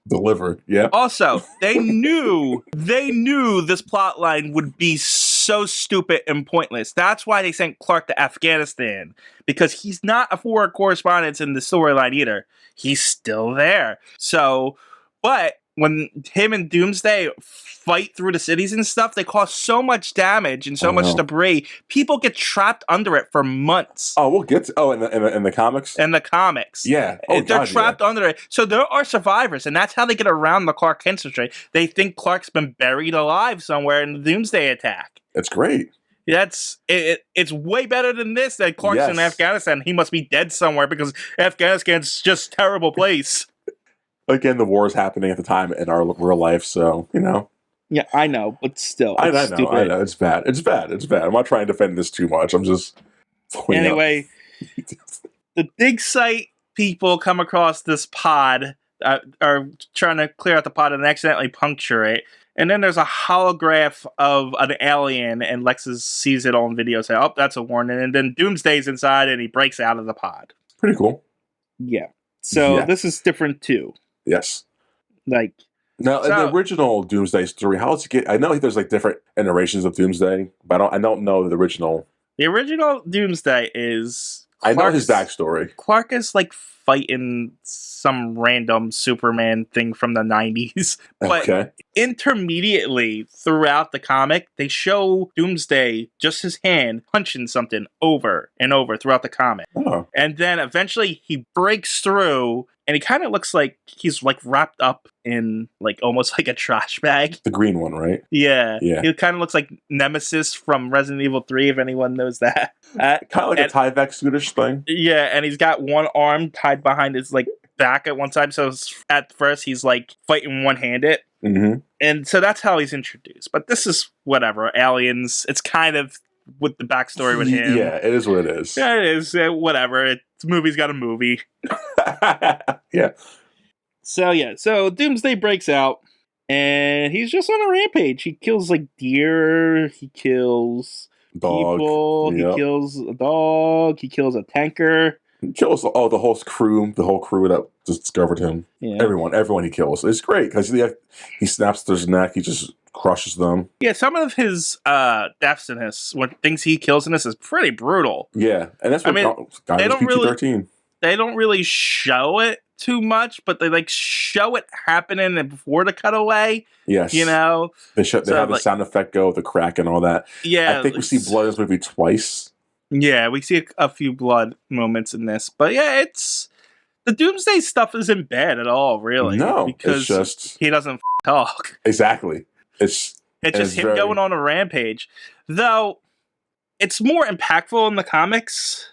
Speaker 2: deliver. Yeah.
Speaker 1: Also, they knew this plot line would be so stupid and pointless. That's why they sent Clark to Afghanistan, because he's not a foreign correspondent in the storyline either. He's still there. So, but when him and Doomsday fight through the cities and stuff, they cause so much damage and so much debris. People get trapped under it for months.
Speaker 2: Oh, we'll get to in the comics.
Speaker 1: In the comics,
Speaker 2: yeah,
Speaker 1: they're trapped under it. So there are survivors, and that's how they get around the Clark Kent situation. They think Clark's been buried alive somewhere in the Doomsday attack.
Speaker 2: That's great.
Speaker 1: That's it. It's way better than this. That Clark's in Afghanistan. He must be dead somewhere because Afghanistan's just a terrible place.
Speaker 2: Again, the war is happening at the time in our real life, so, you know.
Speaker 1: Yeah, I know, but still.
Speaker 2: I know. It's bad. I'm not trying to defend this too much. I'm just...
Speaker 1: Anyway, the dig site people come across this pod, are trying to clear out the pod and accidentally puncture it. And then there's a holograph of an alien, and Lexus sees it on video, say, oh, that's a warning. And then Doomsday's inside, and he breaks out of the pod.
Speaker 2: Pretty cool.
Speaker 1: Yeah. So this is different, too.
Speaker 2: Yes.
Speaker 1: Like...
Speaker 2: Now, in the original Doomsday story, how does it get... I know there's like different iterations of Doomsday, but I don't know the original. The
Speaker 1: original Doomsday is...
Speaker 2: I know his backstory.
Speaker 1: Clark is like fighting some random Superman thing from the 90s. But intermediately throughout the comic, they show Doomsday, just his hand, punching something over and over throughout the comic.
Speaker 2: Oh.
Speaker 1: And then eventually he breaks through, and he kind of looks like he's like wrapped up in like almost like a trash bag.
Speaker 2: The green one, right?
Speaker 1: Yeah. He kind of looks like Nemesis from Resident Evil 3, if anyone knows that.
Speaker 2: Kind of like a Tyvek Swedish thing.
Speaker 1: Yeah, and he's got one arm tied behind his like back at one side. So at first he's like fighting one-handed.
Speaker 2: Mm-hmm.
Speaker 1: And so that's how he's introduced. But this is whatever. Aliens. It's kind of with the backstory with him.
Speaker 2: Yeah, it is what it is.
Speaker 1: Yeah, it is. Whatever. It's movie's got a movie.
Speaker 2: Yeah.
Speaker 1: So Doomsday breaks out, and he's just on a rampage. He kills like deer. He kills people. He kills a dog. He kills a tanker.
Speaker 2: He kills the whole crew that just discovered him.
Speaker 1: Yeah.
Speaker 2: Everyone he kills. It's great because he snaps their neck. He just crushes them.
Speaker 1: Yeah, some of his deaths in this, things he kills in this, is pretty brutal.
Speaker 2: Yeah, and that's what
Speaker 1: they don't
Speaker 2: PG-13.
Speaker 1: They don't really show it too much, but they like show it happening before the cutaway.
Speaker 2: Yes,
Speaker 1: you know
Speaker 2: they have the sound effect go, the crack and all that.
Speaker 1: Yeah,
Speaker 2: I think we see blood in this movie twice.
Speaker 1: Yeah, we see a few blood moments in this, but yeah, it's the Doomsday stuff isn't bad at all, really.
Speaker 2: No,
Speaker 1: because
Speaker 2: it's just
Speaker 1: he doesn't talk.
Speaker 2: Exactly. It's
Speaker 1: just him going on a rampage, though. It's more impactful in the comics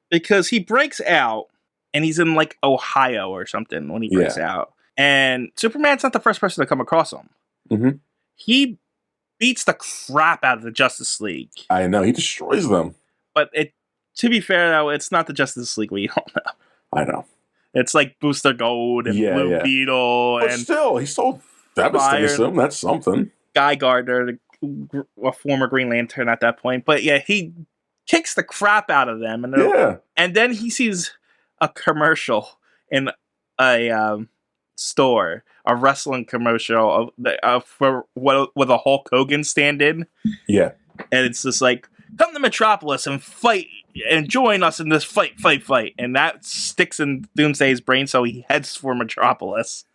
Speaker 1: because he breaks out and he's in like Ohio or something when he breaks out, and Superman's not the first person to come across him.
Speaker 2: Mm-hmm.
Speaker 1: He beats the crap out of the Justice League.
Speaker 2: I know, he destroys them.
Speaker 1: But it To be fair, though, it's not the Justice League we all know.
Speaker 2: I know.
Speaker 1: It's like Booster Gold and Blue Beetle,
Speaker 2: but
Speaker 1: and
Speaker 2: still, he's so devastating. That's something.
Speaker 1: Guy Gardner, a former Green Lantern at that point, but yeah, he kicks the crap out of them, and then he sees a commercial in a store, a wrestling commercial for with a Hulk Hogan stand-in.
Speaker 2: Yeah,
Speaker 1: and it's just like, come to Metropolis and fight and join us in this fight, and that sticks in Doomsday's brain, so he heads for Metropolis,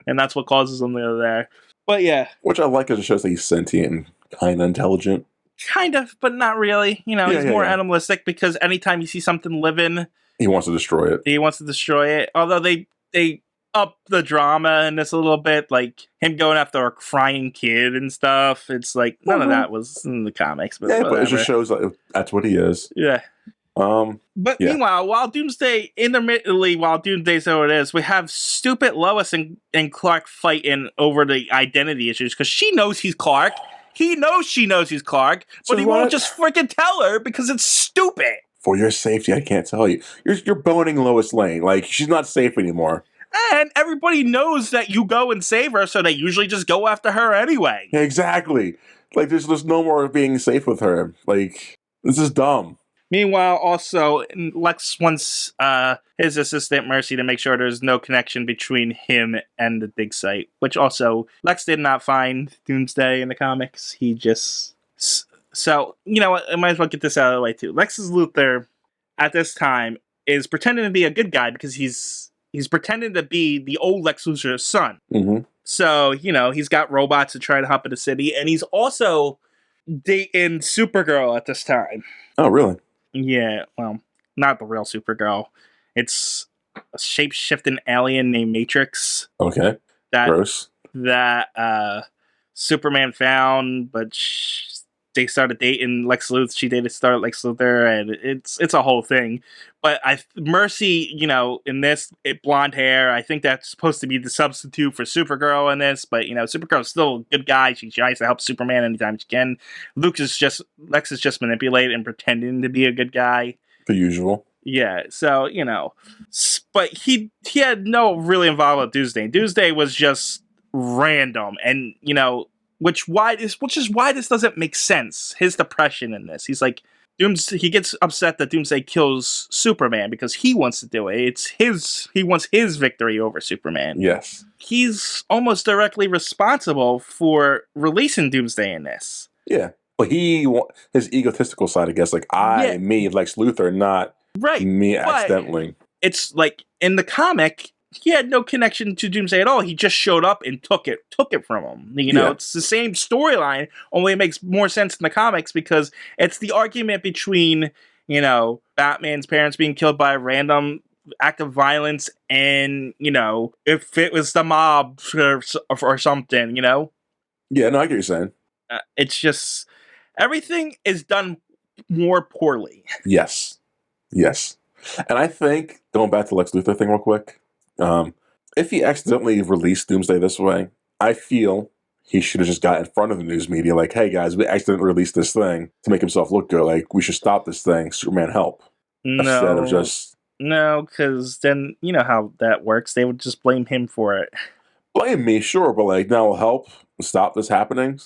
Speaker 1: and that's what causes him to go there. But yeah,
Speaker 2: which I like, because it shows that he's sentient and kind of intelligent.
Speaker 1: Kind of, but not really. He's more animalistic, because anytime you see something living,
Speaker 2: he wants to destroy it.
Speaker 1: Although they up the drama in this a little bit, like him going after a crying kid and stuff. It's like none of that was in the comics, but
Speaker 2: but it just shows that that's what he is.
Speaker 1: Yeah. But meanwhile, while Doomsday's over this, we have stupid Lois and Clark fighting over the identity issues, because she knows he's Clark. He knows she knows he's Clark, but he won't just freaking tell her because it's stupid.
Speaker 2: For your safety, I can't tell you. You're boning Lois Lane. Like, she's not safe anymore.
Speaker 1: And everybody knows that you go and save her, so they usually just go after her anyway.
Speaker 2: Exactly. Like, there's no more being safe with her. Like, this is dumb.
Speaker 1: Meanwhile, also, Lex wants his assistant, Mercy, to make sure there's no connection between him and the dig site, which also, Lex did not find Doomsday in the comics. He just... So, you know what, I might as well get this out of the way, too. Lex Luthor, at this time, is pretending to be a good guy, because he's pretending to be the old Lex Luthor's son.
Speaker 2: Mm-hmm.
Speaker 1: So, he's got robots to try to hop in the city, and he's also dating Supergirl at this time.
Speaker 2: Oh, really?
Speaker 1: Yeah, well, not the real Supergirl. It's a shape-shifting alien named Matrix.
Speaker 2: Okay. Gross.
Speaker 1: That Superman found, but they started dating Lex Luthor. She started Lex Luthor, and it's a whole thing. But Mercy, in this, blonde hair, I think that's supposed to be the substitute for Supergirl in this. But Supergirl's still a good guy. She tries to help Superman anytime she can. Lex is just manipulated and pretending to be a good guy.
Speaker 2: The usual.
Speaker 1: Yeah, so but he had no really involvement with Doomsday. Doomsday was just random, and which is why this doesn't make sense. His depression in this, he's like, he gets upset that Doomsday kills Superman because he wants to do it. He wants his victory over Superman.
Speaker 2: Yes.
Speaker 1: He's almost directly responsible for releasing Doomsday in this.
Speaker 2: Yeah. But his egotistical side, I guess, like me, Lex Luthor, not me accidentally.
Speaker 1: It's like in the comic, he had no connection to Doomsday at all. He just showed up and took it from him. It's the same storyline, only it makes more sense in the comics, because it's the argument between, Batman's parents being killed by a random act of violence and, if it was the mob or something,
Speaker 2: Yeah, no, I get what you're saying.
Speaker 1: It's just, everything is done more poorly.
Speaker 2: Yes. And I think, going back to the Lex Luthor thing real quick, if he accidentally released Doomsday this way, I feel he should have just got in front of the news media, like, hey guys, we accidentally released this thing to make himself look good. Like, we should stop this thing. Superman, help. Instead of just...
Speaker 1: No, because then, you know how that works. They would just blame him for it.
Speaker 2: Blame me, sure, but like, now will help stop this happening?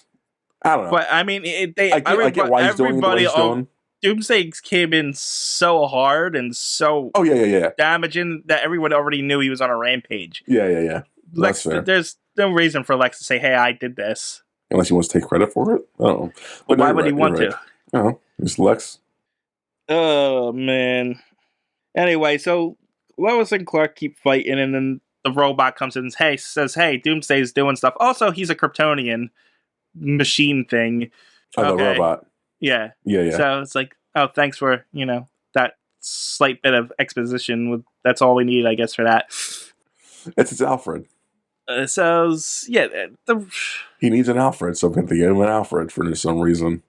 Speaker 2: I don't know.
Speaker 1: But I mean,
Speaker 2: I get why he's doing what he's doing.
Speaker 1: Doomsday came in so hard and so damaging that everyone already knew he was on a rampage.
Speaker 2: Yeah.
Speaker 1: Lex, there's no reason for Lex to say, hey, I did this.
Speaker 2: Unless he wants to take credit for it? I don't know.
Speaker 1: But why would he want to?
Speaker 2: Oh, it's Lex.
Speaker 1: Oh, man. Anyway, so Lois and Clark keep fighting, and then the robot comes in and says, hey, Doomsday's doing stuff. Also, he's a Kryptonian machine thing.
Speaker 2: Oh, the robot.
Speaker 1: Yeah.
Speaker 2: Yeah.
Speaker 1: So it's like, oh, thanks for, that slight bit of exposition. That's all we need, I guess, for that.
Speaker 2: It's Alfred.
Speaker 1: He
Speaker 2: needs an Alfred, so I'm going to give him an Alfred for some reason.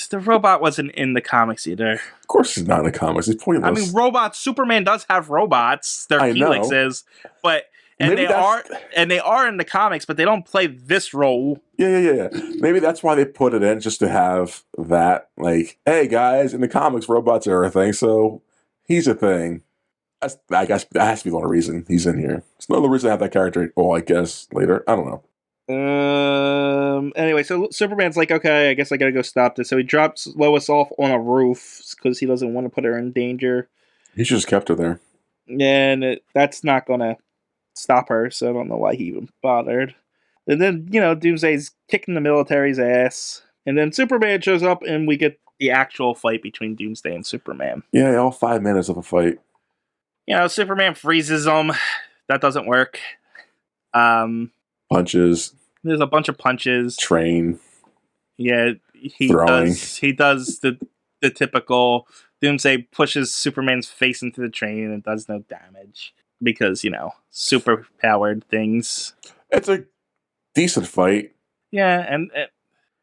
Speaker 1: The robot wasn't in the comics either.
Speaker 2: Of course he's not in the comics. He's pointless.
Speaker 1: I mean, Superman does have robots. They're helixes. But and they are in the comics, but they don't play this role.
Speaker 2: Yeah. Maybe that's why they put it in, just to have that, like, hey guys, in the comics, robots are a thing, so he's a thing. I guess that has to be the only reason he's in here. It's not the reason to have that character. Well, I guess later. I don't know.
Speaker 1: Anyway, so Superman's like, okay, I guess I gotta go stop this. So he drops Lois off on a roof because he doesn't want to put her in danger.
Speaker 2: He just kept her there.
Speaker 1: And that's not gonna stop her, so I don't know why he even bothered. And then, Doomsday's kicking the military's ass. And then Superman shows up and we get the actual fight between Doomsday and Superman.
Speaker 2: Yeah, all 5 minutes of a fight.
Speaker 1: Superman freezes him. That doesn't work.
Speaker 2: Punches.
Speaker 1: There's a bunch of punches.
Speaker 2: Train.
Speaker 1: Yeah, he does the typical Doomsday pushes Superman's face into the train and does no damage. Because, super powered things.
Speaker 2: It's a decent fight.
Speaker 1: Yeah, and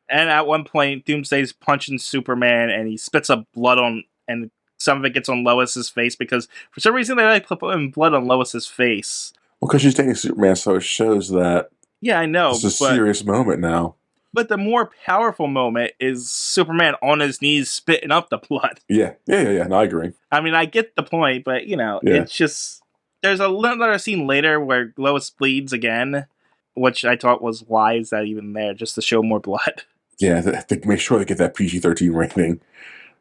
Speaker 1: at one point Doomsday's punching Superman and he spits up blood on, and some of it gets on Lois's face because for some reason they like putting blood on Lois's face.
Speaker 2: Well, because she's taking Superman, so it shows that.
Speaker 1: Yeah, I know.
Speaker 2: It's a serious moment now. But
Speaker 1: the more powerful moment is Superman on his knees spitting up the blood.
Speaker 2: Yeah. No, I agree.
Speaker 1: I mean, I get the point, but it's just there's another scene later where Lois bleeds again, which I thought was why is that even there, just to show more blood.
Speaker 2: Yeah, to make sure they get that PG-13 rating.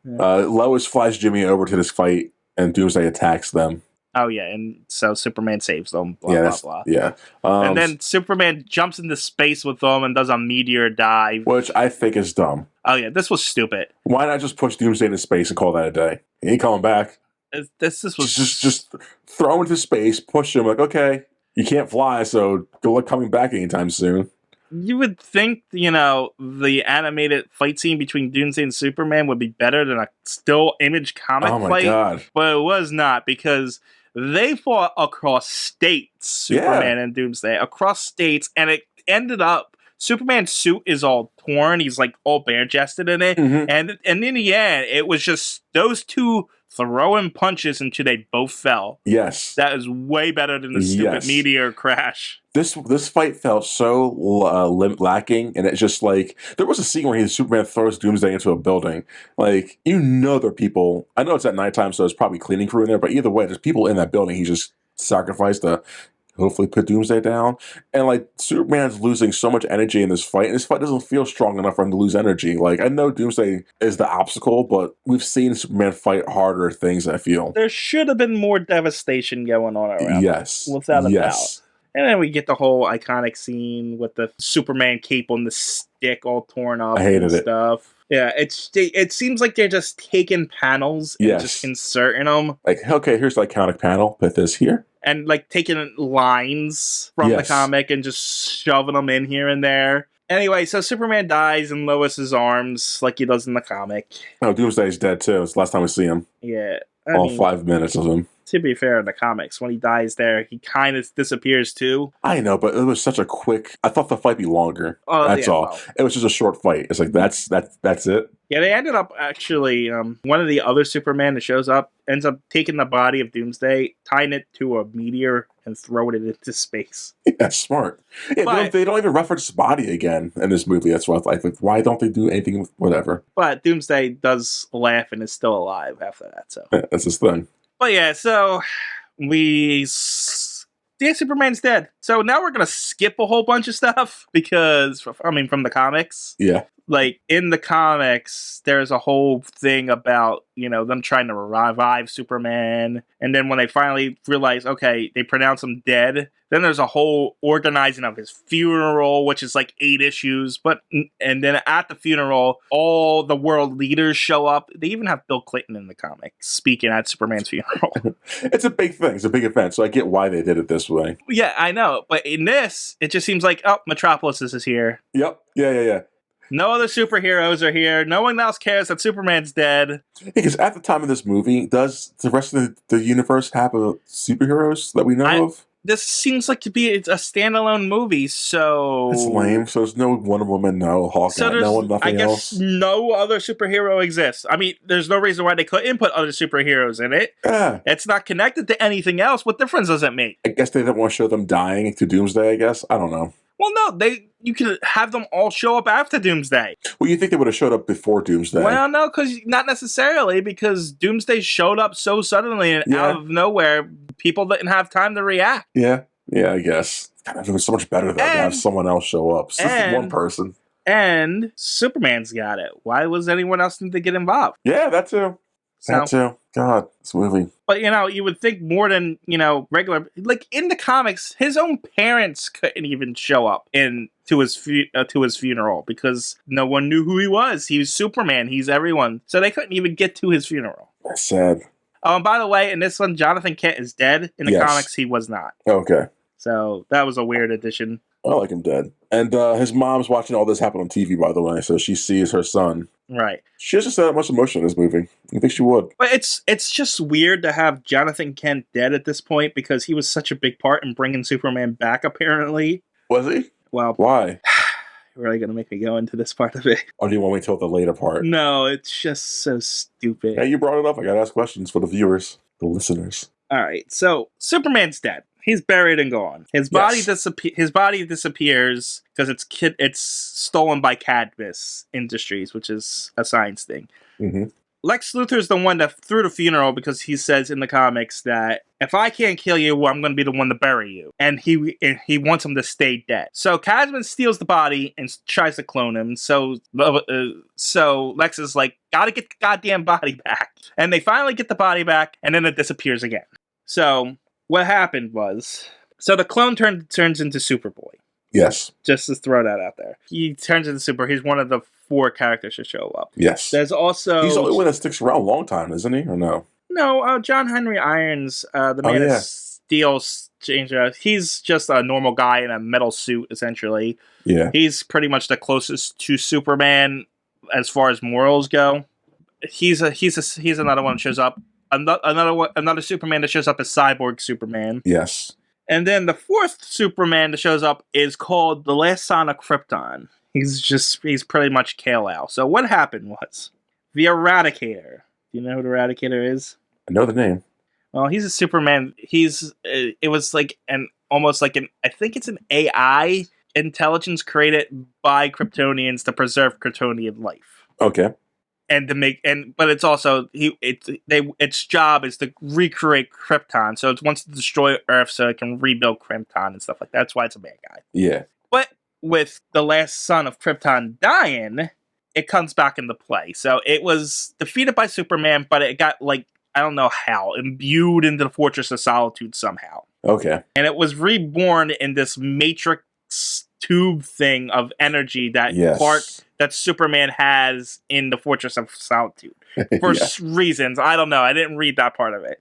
Speaker 2: Yeah. Lois flies Jimmy over to this fight, and Doomsday attacks them.
Speaker 1: Oh, yeah, and so Superman saves them, blah.
Speaker 2: Yeah.
Speaker 1: And then Superman jumps into space with them and does a meteor dive.
Speaker 2: Which I think is dumb.
Speaker 1: Oh, yeah, this was stupid.
Speaker 2: Why not just push Doomsday into space and call that a day? He ain't coming back.
Speaker 1: This was...
Speaker 2: Just throw him into space, push him, like, okay, you can't fly, so good luck coming back anytime soon.
Speaker 1: You would think, the animated fight scene between Doomsday and Superman would be better than a still image comic fight.
Speaker 2: Oh my God.
Speaker 1: But it was not, because they fought across states, Superman and Doomsday, across states, and it ended up, Superman's suit is all torn, he's like all bare-chested in it, and in the end, it was just those two throwing punches until they both fell.
Speaker 2: Yes.
Speaker 1: That is way better than the stupid meteor crash.
Speaker 2: This fight felt so lacking, and it's just like, there was a scene where Superman throws Doomsday into a building. Like, there are people, I know it's at nighttime, so there's probably cleaning crew in there, but either way, there's people in that building he just sacrificed to hopefully put Doomsday down. And like, Superman's losing so much energy in this fight, and this fight doesn't feel strong enough for him to lose energy. Like, I know Doomsday is the obstacle, but we've seen Superman fight harder things, I feel.
Speaker 1: There should have been more devastation going on around.
Speaker 2: Yes.
Speaker 1: Without a doubt. And then we get the whole iconic scene with the Superman cape on the stick all torn up.
Speaker 2: I hated it.
Speaker 1: Stuff. Yeah, it seems like they're just taking panels and just inserting them.
Speaker 2: Like, okay, here's the iconic panel, put this here.
Speaker 1: And like taking lines from the comic and just shoving them in here and there. Anyway, so Superman dies in Lois's arms like he does in the comic.
Speaker 2: Oh, Doomsday's dead too. It's the last time we see him.
Speaker 1: Yeah.
Speaker 2: All 5 minutes of him.
Speaker 1: To be fair, in the comics, when he dies there, he kind of disappears too.
Speaker 2: I know, but it was such a quick... I thought the fight would be longer. That's all. Well. It was just a short fight. It's like, that's it. Yeah,
Speaker 1: they ended up actually... one of the other Superman that shows up ends up taking the body of Doomsday, tying it to a meteor, and throwing it into space.
Speaker 2: Yeah, smart. Yeah, but, they don't even reference his body again in this movie. That's why I was like, why don't they do anything with whatever?
Speaker 1: But Doomsday does laugh and is still alive after that, so...
Speaker 2: Yeah, that's his thing.
Speaker 1: But yeah, so Superman's dead. So now we're going to skip a whole bunch of stuff because, from the comics.
Speaker 2: Yeah.
Speaker 1: Like, in the comics, there's a whole thing about, them trying to revive Superman. And then when they finally realize, okay, they pronounce him dead, then there's a whole organizing of his funeral, which is like 8 issues. And then at the funeral, all the world leaders show up. They even have Bill Clinton in the comics speaking at Superman's funeral.
Speaker 2: It's a big thing. It's a big event. So I get why they did it this way.
Speaker 1: Yeah, I know. But in this, it just seems like, Metropolis is here.
Speaker 2: Yep. Yeah.
Speaker 1: No other superheroes are here. No one else cares that Superman's dead.
Speaker 2: Because at the time of this movie, does the rest of the universe have superheroes that we know of?
Speaker 1: this seems like to be a standalone movie, so...
Speaker 2: It's lame. So there's no Wonder Woman, no Hawkeye, no one, nothing else?
Speaker 1: No other superhero exists. I mean, there's no reason why they couldn't put other superheroes in it.
Speaker 2: Yeah.
Speaker 1: It's not connected to anything else. What difference does it make?
Speaker 2: I guess they didn't want to show them dying to Doomsday, I guess. I don't know.
Speaker 1: Well, no, you could have them all show up after Doomsday.
Speaker 2: Well, you think they would have showed up before Doomsday?
Speaker 1: Well, no, not necessarily, because Doomsday showed up so suddenly and out of nowhere, people didn't have time to react.
Speaker 2: Yeah, I guess. God, it was so much better though to have someone else show up. It's just one person.
Speaker 1: And Superman's got it. Why was anyone else need to get involved?
Speaker 2: Yeah, that too. That too. God, this movie.
Speaker 1: But, you would think more than, regular... Like, in the comics, his own parents couldn't even show up to his funeral because no one knew who he was. He was Superman. He's everyone. So they couldn't even get to his funeral.
Speaker 2: That's sad.
Speaker 1: Oh, and by the way, in this one, Jonathan Kent is dead. In the comics, he was not.
Speaker 2: Okay.
Speaker 1: So that was a weird addition.
Speaker 2: I like him dead. And his mom's watching all this happen on TV, by the way, so she sees her son.
Speaker 1: Right.
Speaker 2: She doesn't say that much emotion in this movie. I think she would.
Speaker 1: But it's just weird to have Jonathan Kent dead at this point because he was such a big part in bringing Superman back, apparently.
Speaker 2: Was he?
Speaker 1: Well,
Speaker 2: why?
Speaker 1: You're really going to make me go into this part of it.
Speaker 2: Or do you want me to tell the later part?
Speaker 1: No, it's just so stupid.
Speaker 2: Yeah, you brought it up. I got to ask questions for the viewers, the listeners.
Speaker 1: All right, so Superman's dead. He's buried and gone. His body disappears because it's stolen by Cadmus Industries, which is a science thing.
Speaker 2: Mm-hmm.
Speaker 1: Lex Luthor's the one that threw the funeral because he says in the comics that if I can't kill you, well, I'm going to be the one to bury you. And he wants him to stay dead. So Cadmus steals the body and tries to clone him. So Lex is like, gotta get the goddamn body back. And they finally get the body back, and then it disappears again. So what happened was, the clone turns into Superboy.
Speaker 2: Yes.
Speaker 1: Just to throw that out there. He turns into Super. He's one of the 4 characters to show up.
Speaker 2: Yes.
Speaker 1: There's also...
Speaker 2: He's the only one that sticks around a long time, isn't he? Or no?
Speaker 1: No, John Henry Irons, the Man of Steel changer. He's just a normal guy in a metal suit, essentially.
Speaker 2: Yeah.
Speaker 1: He's pretty much the closest to Superman as far as morals go. He's another one that shows up. Another Superman that shows up is Cyborg Superman.
Speaker 2: Yes. And
Speaker 1: then the 4th Superman that shows up is called the Last Son of Krypton. He's pretty much Kal-El. So what happened was the Eradicator. Do you know who the Eradicator is?
Speaker 2: I know the name.
Speaker 1: Well, he's a Superman. It was like I think it's an AI intelligence created by Kryptonians to preserve Kryptonian life.
Speaker 2: Okay.
Speaker 1: But it's also its job is to recreate Krypton. So it wants to destroy Earth so it can rebuild Krypton and stuff like that. That's why it's a bad guy.
Speaker 2: Yeah.
Speaker 1: But with the last son of Krypton dying, it comes back into play. So it was defeated by Superman, but it got I don't know how, imbued into the Fortress of Solitude somehow.
Speaker 2: Okay.
Speaker 1: And it was reborn in this matrix tube thing of energy that that Superman has in the Fortress of Solitude for reasons. I don't know. I didn't read that part of it.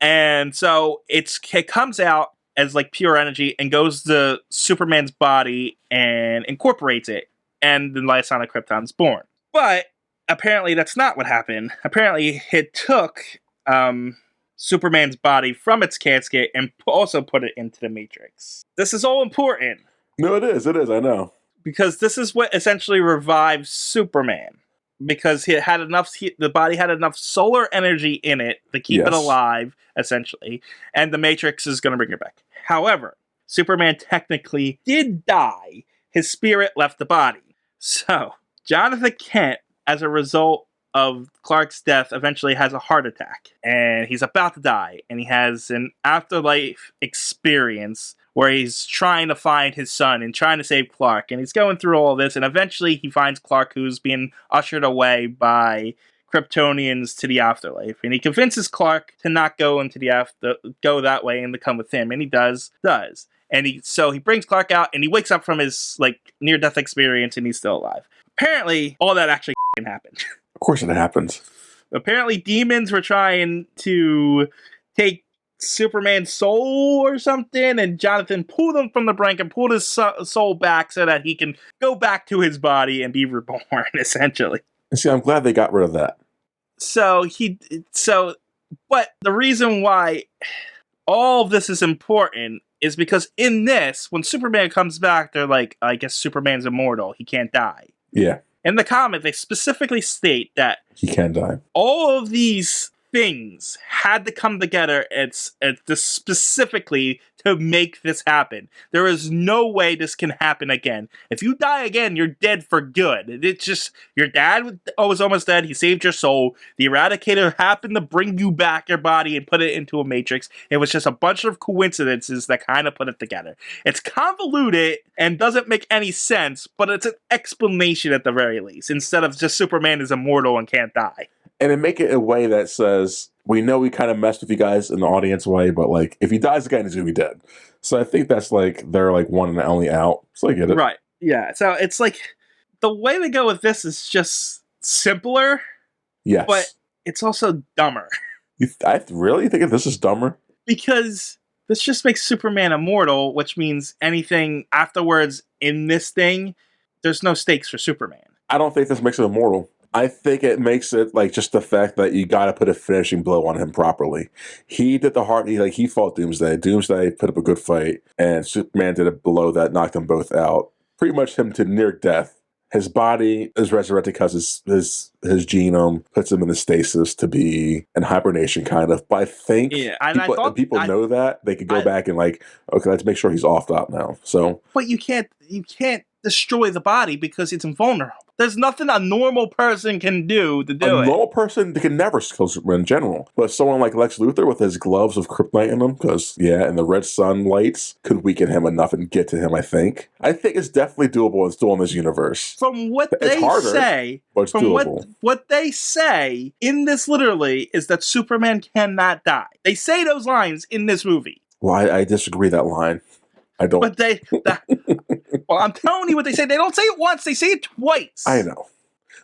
Speaker 1: And so it comes out as pure energy and goes to Superman's body and incorporates it. And the last son of Krypton is born. But apparently that's not what happened. Apparently it took Superman's body from its casket and also put it into the Matrix. This is all important.
Speaker 2: No, it is. It is. I know.
Speaker 1: Because this is what essentially revives Superman. Because the body had enough solar energy in it to keep it alive, essentially. And the Matrix is going to bring it back. However, Superman technically did die. His spirit left the body. So, Jonathan Kent, as a result of Clark's death, eventually has a heart attack. And he's about to die. And he has an afterlife experience where he's trying to find his son and trying to save Clark. And he's going through all this. And eventually he finds Clark, who's being ushered away by Kryptonians to the afterlife. And he convinces Clark to not go into go that way and to come with him. And he does. And he brings Clark out and he wakes up from his near-death experience and he's still alive. Apparently, all that actually happened.
Speaker 2: Of course it happens.
Speaker 1: Apparently, demons were trying to take Superman's soul or something, and Jonathan pulled him from the brink and pulled his soul back so that he can go back to his body and be reborn, essentially.
Speaker 2: See, I'm glad they got rid of that.
Speaker 1: But the reason why all of this is important is because in this, when Superman comes back, they're like, I guess Superman's immortal. He can't die.
Speaker 2: Yeah.
Speaker 1: In the comic, they specifically state that
Speaker 2: he can die.
Speaker 1: All of these things had to come together specifically to make this happen. There is no way this can happen again. If you die again, you're dead for good. It's just, your dad was almost dead. He saved your soul. The Eradicator happened to bring you back your body and put it into a matrix. It was just a bunch of coincidences that kind of put it together. It's convoluted and doesn't make any sense, but it's an explanation at the very least, instead of just Superman is immortal and can't die.
Speaker 2: And then make it a way that says, we know we kind of messed with you guys in the audience way, but like, if he dies again, he's going to be dead. So I think that's like, they're like one and only out. So I get it.
Speaker 1: Right. Yeah. So it's like, the way they go with this is just simpler.
Speaker 2: Yes.
Speaker 1: But it's also dumber.
Speaker 2: I really think this is dumber?
Speaker 1: Because this just makes Superman immortal, which means anything afterwards in this thing, there's no stakes for Superman.
Speaker 2: I don't think this makes him immortal. I think it makes it like just the fact that you got to put a finishing blow on him properly. He did the hard. He fought Doomsday. Doomsday put up a good fight, and Superman did a blow that knocked them both out. Pretty much him to near death. His body is resurrected because his genome puts him in the stasis to be in hibernation, kind of. But I think people know that they could go back and like, okay, let's make sure he's off top now. So,
Speaker 1: but you can't destroy the body because it's invulnerable. There's nothing a normal person can do to do it.
Speaker 2: A normal person can never kill Superman in general. But someone like Lex Luthor with his gloves of kryptonite in them, and the red sunlights could weaken him enough and get to him, I think. I think it's definitely doable and still in this universe.
Speaker 1: From what they say, what they say in this literally is that Superman cannot die. They say those lines in this movie.
Speaker 2: Well, I disagree that line. I don't.
Speaker 1: But well, I'm telling you what they say. They don't say it once. They say it twice.
Speaker 2: I know.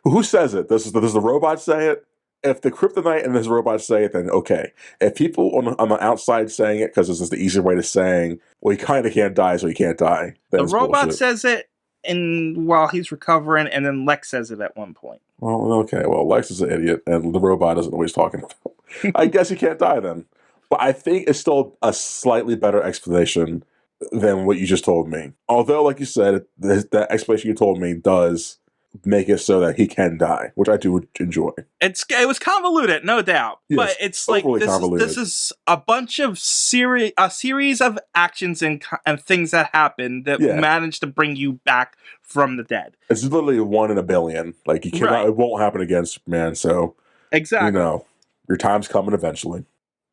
Speaker 2: Who says it? Does the robot say it? If the kryptonite and this robot say it, then okay. If people on the outside saying it, because this is the easier way to saying, well, he kind of can't die, so he can't die.
Speaker 1: The robot says it while he's recovering, and then Lex says it at one point.
Speaker 2: Well, okay. Well, Lex is an idiot, and the robot doesn't know what he's talking about. I guess he can't die then. But I think it's still a slightly better explanation than what you just told me. Although, like you said, that explanation you told me does make it so that he can die, which I do enjoy.
Speaker 1: It was convoluted, no doubt. Yes, but it's like this is a bunch of a series of actions and things that happen that manage to bring you back from the dead.
Speaker 2: It's literally 1 in a billion. Like, you cannot, right. It won't happen again, Superman. So
Speaker 1: exactly,
Speaker 2: your time's coming eventually.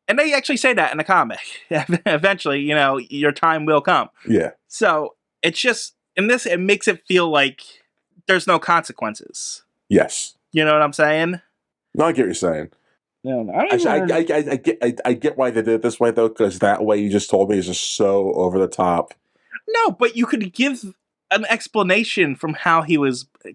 Speaker 1: And they actually say that in the comic. Eventually, your time will come.
Speaker 2: Yeah.
Speaker 1: So it's just, in this, it makes it feel like there's no consequences.
Speaker 2: Yes.
Speaker 1: You know what I'm saying?
Speaker 2: No, I get what you're saying.
Speaker 1: No,
Speaker 2: I get why they did it this way, though, because that way you just told me is just so over the top.
Speaker 1: No, but you could give an explanation from how he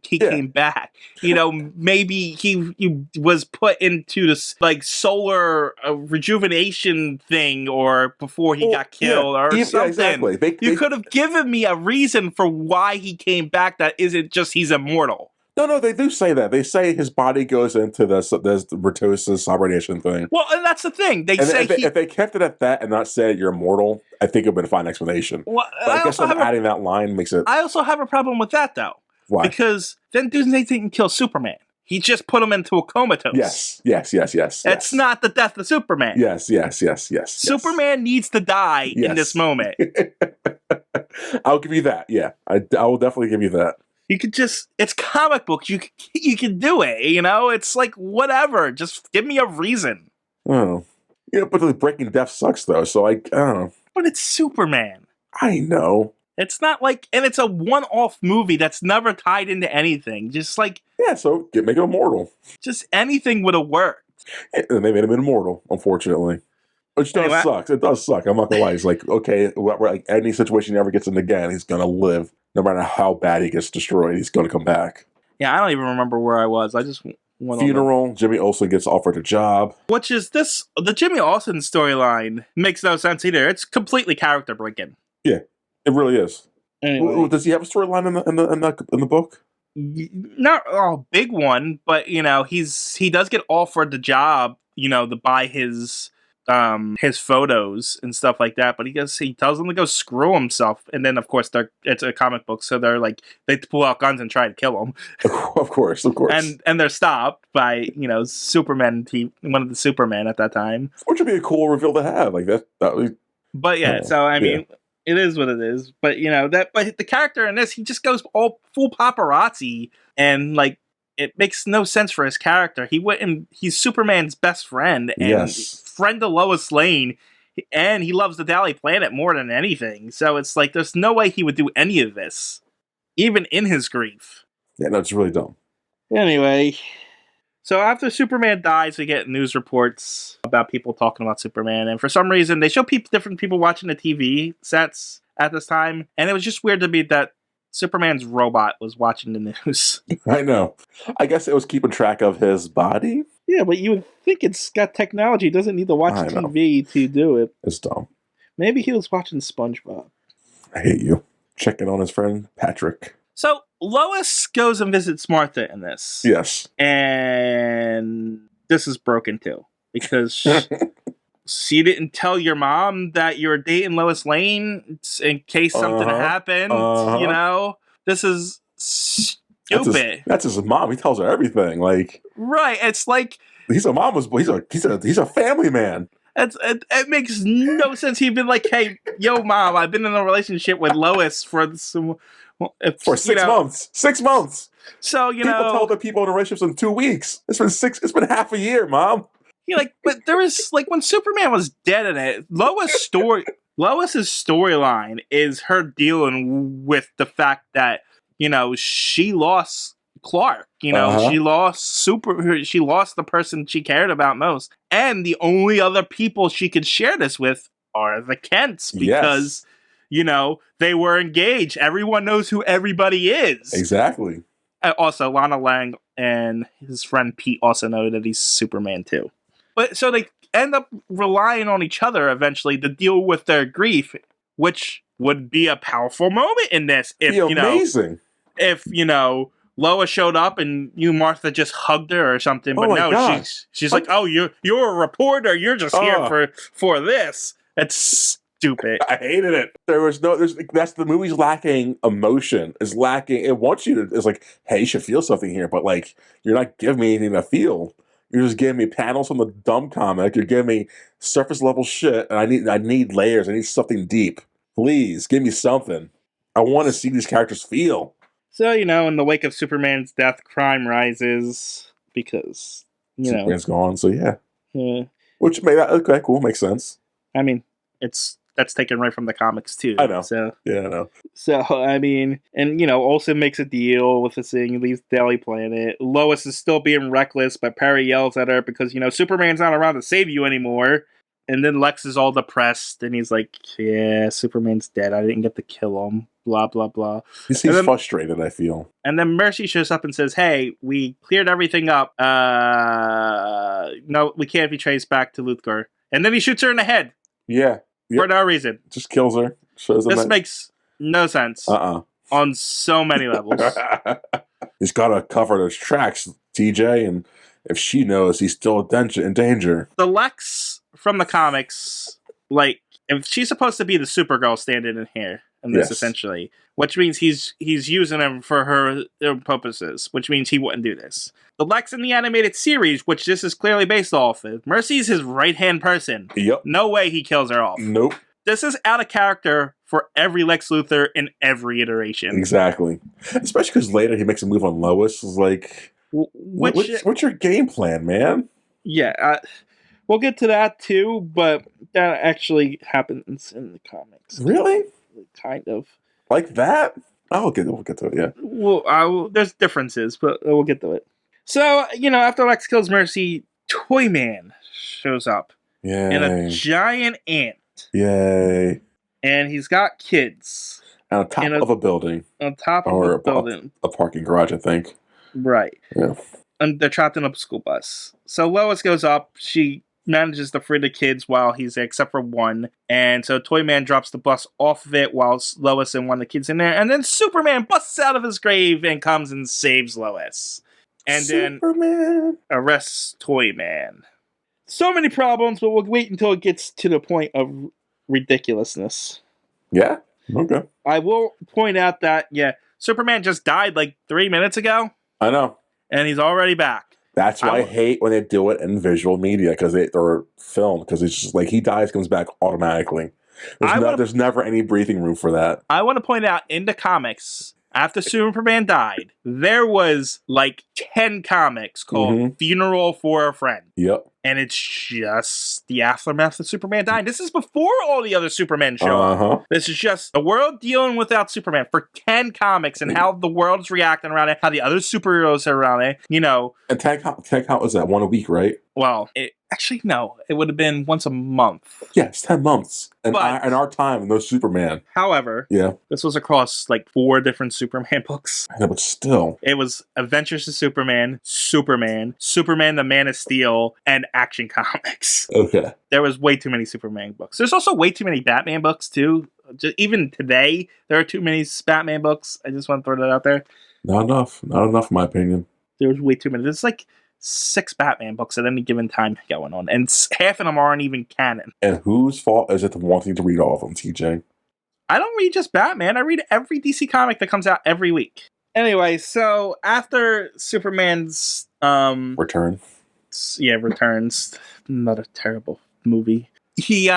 Speaker 1: came back. Maybe he was put into this like solar rejuvenation thing, or before he got killed, or something. Yeah, exactly. You could have given me a reason for why he came back that isn't just he's immortal.
Speaker 2: No, they do say that. They say his body goes into this ritosis hibernation thing.
Speaker 1: Well, and that's the thing.
Speaker 2: If they kept it at that and not said you're immortal, I think it would have been a fine explanation. Well, but I guess adding that line makes it...
Speaker 1: I also have a problem with that, though.
Speaker 2: Why?
Speaker 1: Because then Doomsday didn't kill Superman. He just put him into a comatose.
Speaker 2: Yes.
Speaker 1: It's not the death of Superman.
Speaker 2: Yes.
Speaker 1: Superman needs to die in this moment.
Speaker 2: I'll give you that, yeah. I will definitely give you that.
Speaker 1: You could it's comic books. You can do it, It's like, whatever. Just give me a reason.
Speaker 2: Oh. But the Breaking Death sucks, though, so I don't know.
Speaker 1: But it's Superman.
Speaker 2: I know.
Speaker 1: It's not like, and it's a one-off movie that's never tied into anything. Just like...
Speaker 2: Yeah, so make it immortal.
Speaker 1: Just anything would have worked.
Speaker 2: And they made him immortal, unfortunately. Which does suck. It does suck. I'm not gonna lie. It's like, okay, like any situation he ever gets in again, he's gonna live. No matter how bad he gets destroyed, he's gonna come back.
Speaker 1: Yeah, I don't even remember where I was. I just went
Speaker 2: funeral. Jimmy Olsen gets offered a job.
Speaker 1: Which is the Jimmy Olsen storyline makes no sense either. It's completely character breaking.
Speaker 2: Yeah, it really is.
Speaker 1: Anyway.
Speaker 2: Does he have a storyline in the book?
Speaker 1: Not a big one, but he does get offered the job, to buy his his photos and stuff like that, but he tells them to go screw himself. And then, of course, it's a comic book, so they pull out guns and try to kill him.
Speaker 2: Of course.
Speaker 1: And they're stopped by, Superman, one of the Superman at that time.
Speaker 2: Which would be a cool reveal to have. Like that would...
Speaker 1: But yeah, so I mean, it is what it is. But but the character in this, he just goes all full paparazzi, and like it makes no sense for his character. He's Superman's best friend and friend of Lois Lane, and he loves the Daily Planet more than anything. So it's like there's no way he would do any of this, even in his grief.
Speaker 2: Yeah, no, it's really dumb.
Speaker 1: Anyway, so after Superman dies, we get news reports about people talking about Superman, and for some reason, they show different people watching the TV sets at this time, and it was just weird to me that Superman's robot was watching the news.
Speaker 2: I know. I guess it was keeping track of his body.
Speaker 1: Yeah, but you would think it's got technology. It doesn't need to watch TV to do it.
Speaker 2: It's dumb.
Speaker 1: Maybe he was watching SpongeBob.
Speaker 2: I hate you. Checking on his friend, Patrick.
Speaker 1: So, Lois goes and visits Martha in this.
Speaker 2: Yes.
Speaker 1: And this is broken too. Because she didn't tell your mom that you're dating Lois Lane in case something happened. This is stupid.
Speaker 2: That's his mom. He tells her everything. Like,
Speaker 1: right. It's like
Speaker 2: he's a family man.
Speaker 1: It makes no sense. He'd been like, "Hey, yo, mom, I've been in a relationship with Lois for
Speaker 2: 6 months. 6 months.
Speaker 1: So
Speaker 2: people tell the people in relationships in 2 weeks. It's been half a year, mom.
Speaker 1: But there was when Superman was dead in it, Lois's storyline is her dealing with the fact that she lost Clark. She lost she lost the person she cared about most, and the only other people she could share this with are the Kents because they were engaged. Everyone knows who everybody is.
Speaker 2: Exactly.
Speaker 1: Also, Lana Lang and his friend Pete also know that he's Superman too. But so they end up relying on each other eventually to deal with their grief, which would be a powerful moment in this.
Speaker 2: Amazing.
Speaker 1: If Lois showed up and Martha just hugged her or something, but she's like, "Oh, you're a reporter. You're just here for this." That's stupid.
Speaker 2: I hated it. That's the movie's lacking emotion. Is lacking. It wants you to. It's like, hey, you should feel something here, but like you're not giving me anything to feel. You're just giving me panels from the dumb comic. You're giving me surface level shit, and I need layers. I need something deep. Please give me something. I want to see these characters feel.
Speaker 1: So in the wake of Superman's death, crime rises because
Speaker 2: Superman's gone. So yeah. Which okay, cool, makes sense.
Speaker 1: I mean, that's taken right from the comics too.
Speaker 2: I know.
Speaker 1: So
Speaker 2: yeah, I know.
Speaker 1: So I mean, and Olsen makes a deal with this thing, leaves Daily Planet. Lois is still being reckless, but Perry yells at her because Superman's not around to save you anymore. And then Lex is all depressed, and he's like, "Yeah, Superman's dead. I didn't get to kill him." Blah blah blah.
Speaker 2: He's frustrated, I feel.
Speaker 1: And then Mercy shows up and says, "Hey, we cleared everything up. No, we can't be traced back to Luthor." And then he shoots her in the head.
Speaker 2: Yeah. Yep.
Speaker 1: For no reason.
Speaker 2: Just kills her.
Speaker 1: This makes no sense. On so many levels.
Speaker 2: He's got to cover those tracks, TJ, and if she knows, he's still in danger.
Speaker 1: The Lex from the comics, if she's supposed to be the Supergirl stand-in here in this, essentially, which means he's using him for her purposes, which means he wouldn't do this. The Lex in the animated series, which this is clearly based off of, Mercy's his right-hand person.
Speaker 2: Yep.
Speaker 1: No way he kills her off.
Speaker 2: Nope.
Speaker 1: This is out of character for every Lex Luthor in every iteration.
Speaker 2: Exactly. Especially because later he makes a move on Lois. It's like, what's your game plan, man?
Speaker 1: Yeah, we'll get to that too, but that actually happens in the comics.
Speaker 2: Really?
Speaker 1: Kind of.
Speaker 2: Like that? We'll get to it, yeah.
Speaker 1: Well, there's differences, but we'll get to it. So, after Lex kills Mercy, Toyman shows up.
Speaker 2: Yay.
Speaker 1: And a giant ant.
Speaker 2: Yay.
Speaker 1: And he's got kids.
Speaker 2: On top of a building.
Speaker 1: On top of a building.
Speaker 2: A parking garage, I think.
Speaker 1: Right.
Speaker 2: Yeah.
Speaker 1: And they're trapped in a school bus. So Lois goes up. She manages to free the kids while he's there, except for one. And so Toyman drops the bus off of it while Lois and one of the kids in there. And then Superman busts out of his grave and comes and saves Lois. And then arrests Toyman. So many problems, but we'll wait until it gets to the point of ridiculousness.
Speaker 2: Yeah? Okay.
Speaker 1: I will point out that, Superman just died like 3 minutes ago.
Speaker 2: I know.
Speaker 1: And he's already back.
Speaker 2: That's why I hate when they do it in visual media or film, because it's just like he dies, comes back automatically. There's never any breathing room for that.
Speaker 1: I want to point out, in the comics, after Superman died, there was like 10 comics called Funeral for a Friend.
Speaker 2: Yep.
Speaker 1: And it's just the aftermath of Superman dying. This is before all the other Supermen show up. This is just the world dealing without Superman for 10 comics and how the world's reacting around it, how the other superheroes are around it,
Speaker 2: And 10 count was that 1 a week, right?
Speaker 1: Well, actually, no. It would have been once a month.
Speaker 2: Yes, 10 months. And in our time, no Superman.
Speaker 1: However, this was across like 4 different Superman books.
Speaker 2: I know, but still.
Speaker 1: It was Adventures of Superman, Superman, the Man of Steel, and Action Comics.
Speaker 2: Okay.
Speaker 1: There was way too many Superman books. There's also way too many Batman books, too. Even today, there are too many Batman books. I just want to throw that out there.
Speaker 2: Not enough, in my opinion.
Speaker 1: There's way too many. There's like 6 Batman books at any given time going on, and half of them aren't even canon.
Speaker 2: And whose fault is it to wanting to read all of them, TJ?
Speaker 1: I don't read just Batman. I read every DC comic that comes out every week. Anyway, so after Superman's
Speaker 2: returns,
Speaker 1: not a terrible movie. He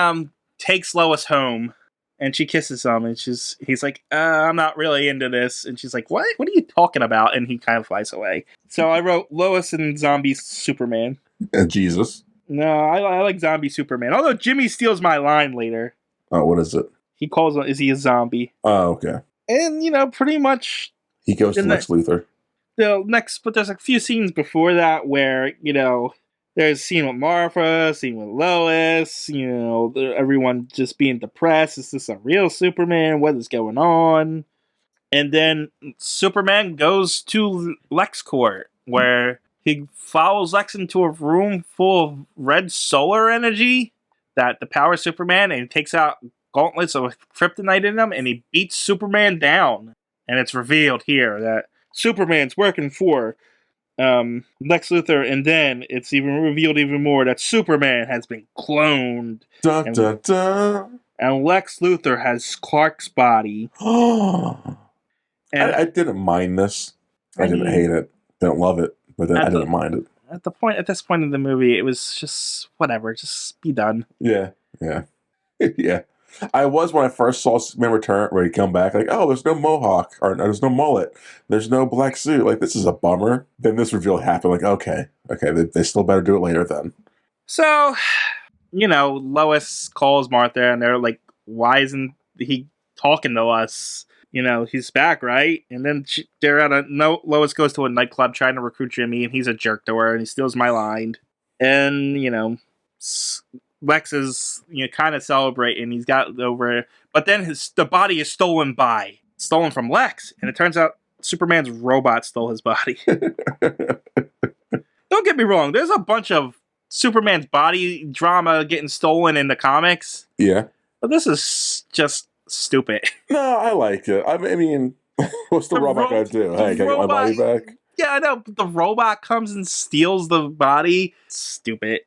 Speaker 1: takes Lois home, and she kisses him, and he's like, I'm not really into this. And she's like, what are you talking about? And he kind of flies away. So I wrote Lois and Zombie Superman.
Speaker 2: And Jesus.
Speaker 1: No, I like Zombie Superman. Although Jimmy steals my line later.
Speaker 2: Oh, what is it?
Speaker 1: He calls him, is he a zombie?
Speaker 2: Oh, okay.
Speaker 1: And, pretty much...
Speaker 2: He goes to Lex Luthor.
Speaker 1: But there's a few scenes before that where, there's a scene with Martha, a scene with Lois, everyone just being depressed. Is this a real Superman? What is going on? And then Superman goes to LexCorp, where he follows Lex into a room full of red solar energy that powers Superman, and he takes out gauntlets of kryptonite in them, and he beats Superman down. And it's revealed here that Superman's working for Lex Luthor, and then it's revealed even more that Superman has been cloned.
Speaker 2: Dun, dun, dun.
Speaker 1: And Lex Luthor has Clark's body.
Speaker 2: I didn't mind this. I didn't hate it. Didn't love it, but then I didn't mind it.
Speaker 1: At this point in the movie, it was just whatever. Just be done.
Speaker 2: Yeah. Yeah. I was when I first saw Superman return, where he come back, like, oh, there's no mohawk, or there's no mullet, there's no black suit. Like, this is a bummer. Then this reveal happened. Like, okay, they still better do it later then.
Speaker 1: So, Lois calls Martha, and they're like, why isn't he talking to us? He's back, right? And then Lois goes to a nightclub trying to recruit Jimmy, and he's a jerk to her, and he steals my line. And, Lex is kind of celebrating. He's got over it. But then the body is stolen from Lex. And it turns out Superman's robot stole his body. Don't get me wrong. There's a bunch of Superman's body drama getting stolen in the comics.
Speaker 2: Yeah.
Speaker 1: But this is just stupid.
Speaker 2: No, I like it. I mean, what's the robot going to do? Hey, can I get my body back?
Speaker 1: Yeah, I know. But the robot comes and steals the body. Stupid.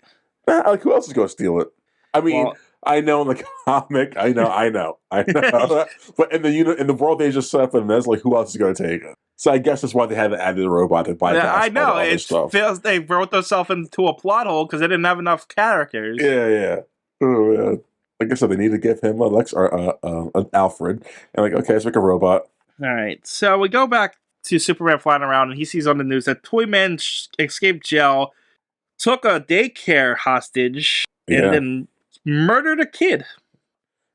Speaker 2: Like, who else is going to steal it? I mean, I know in the comic, I know. But in the world they just set up in this, like, who else is going to take it? So I guess that's why they had to add the robot to bypass
Speaker 1: I know.
Speaker 2: all this stuff.
Speaker 1: They wrote themselves into a plot hole because they didn't have enough characters.
Speaker 2: Yeah. Oh, man. Like I said, they need to give him an Alfred. And like, okay, let's make a robot.
Speaker 1: All right. So we go back to Superman flying around, and he sees on the news that Toyman escaped jail, took a daycare hostage, and then murdered a kid.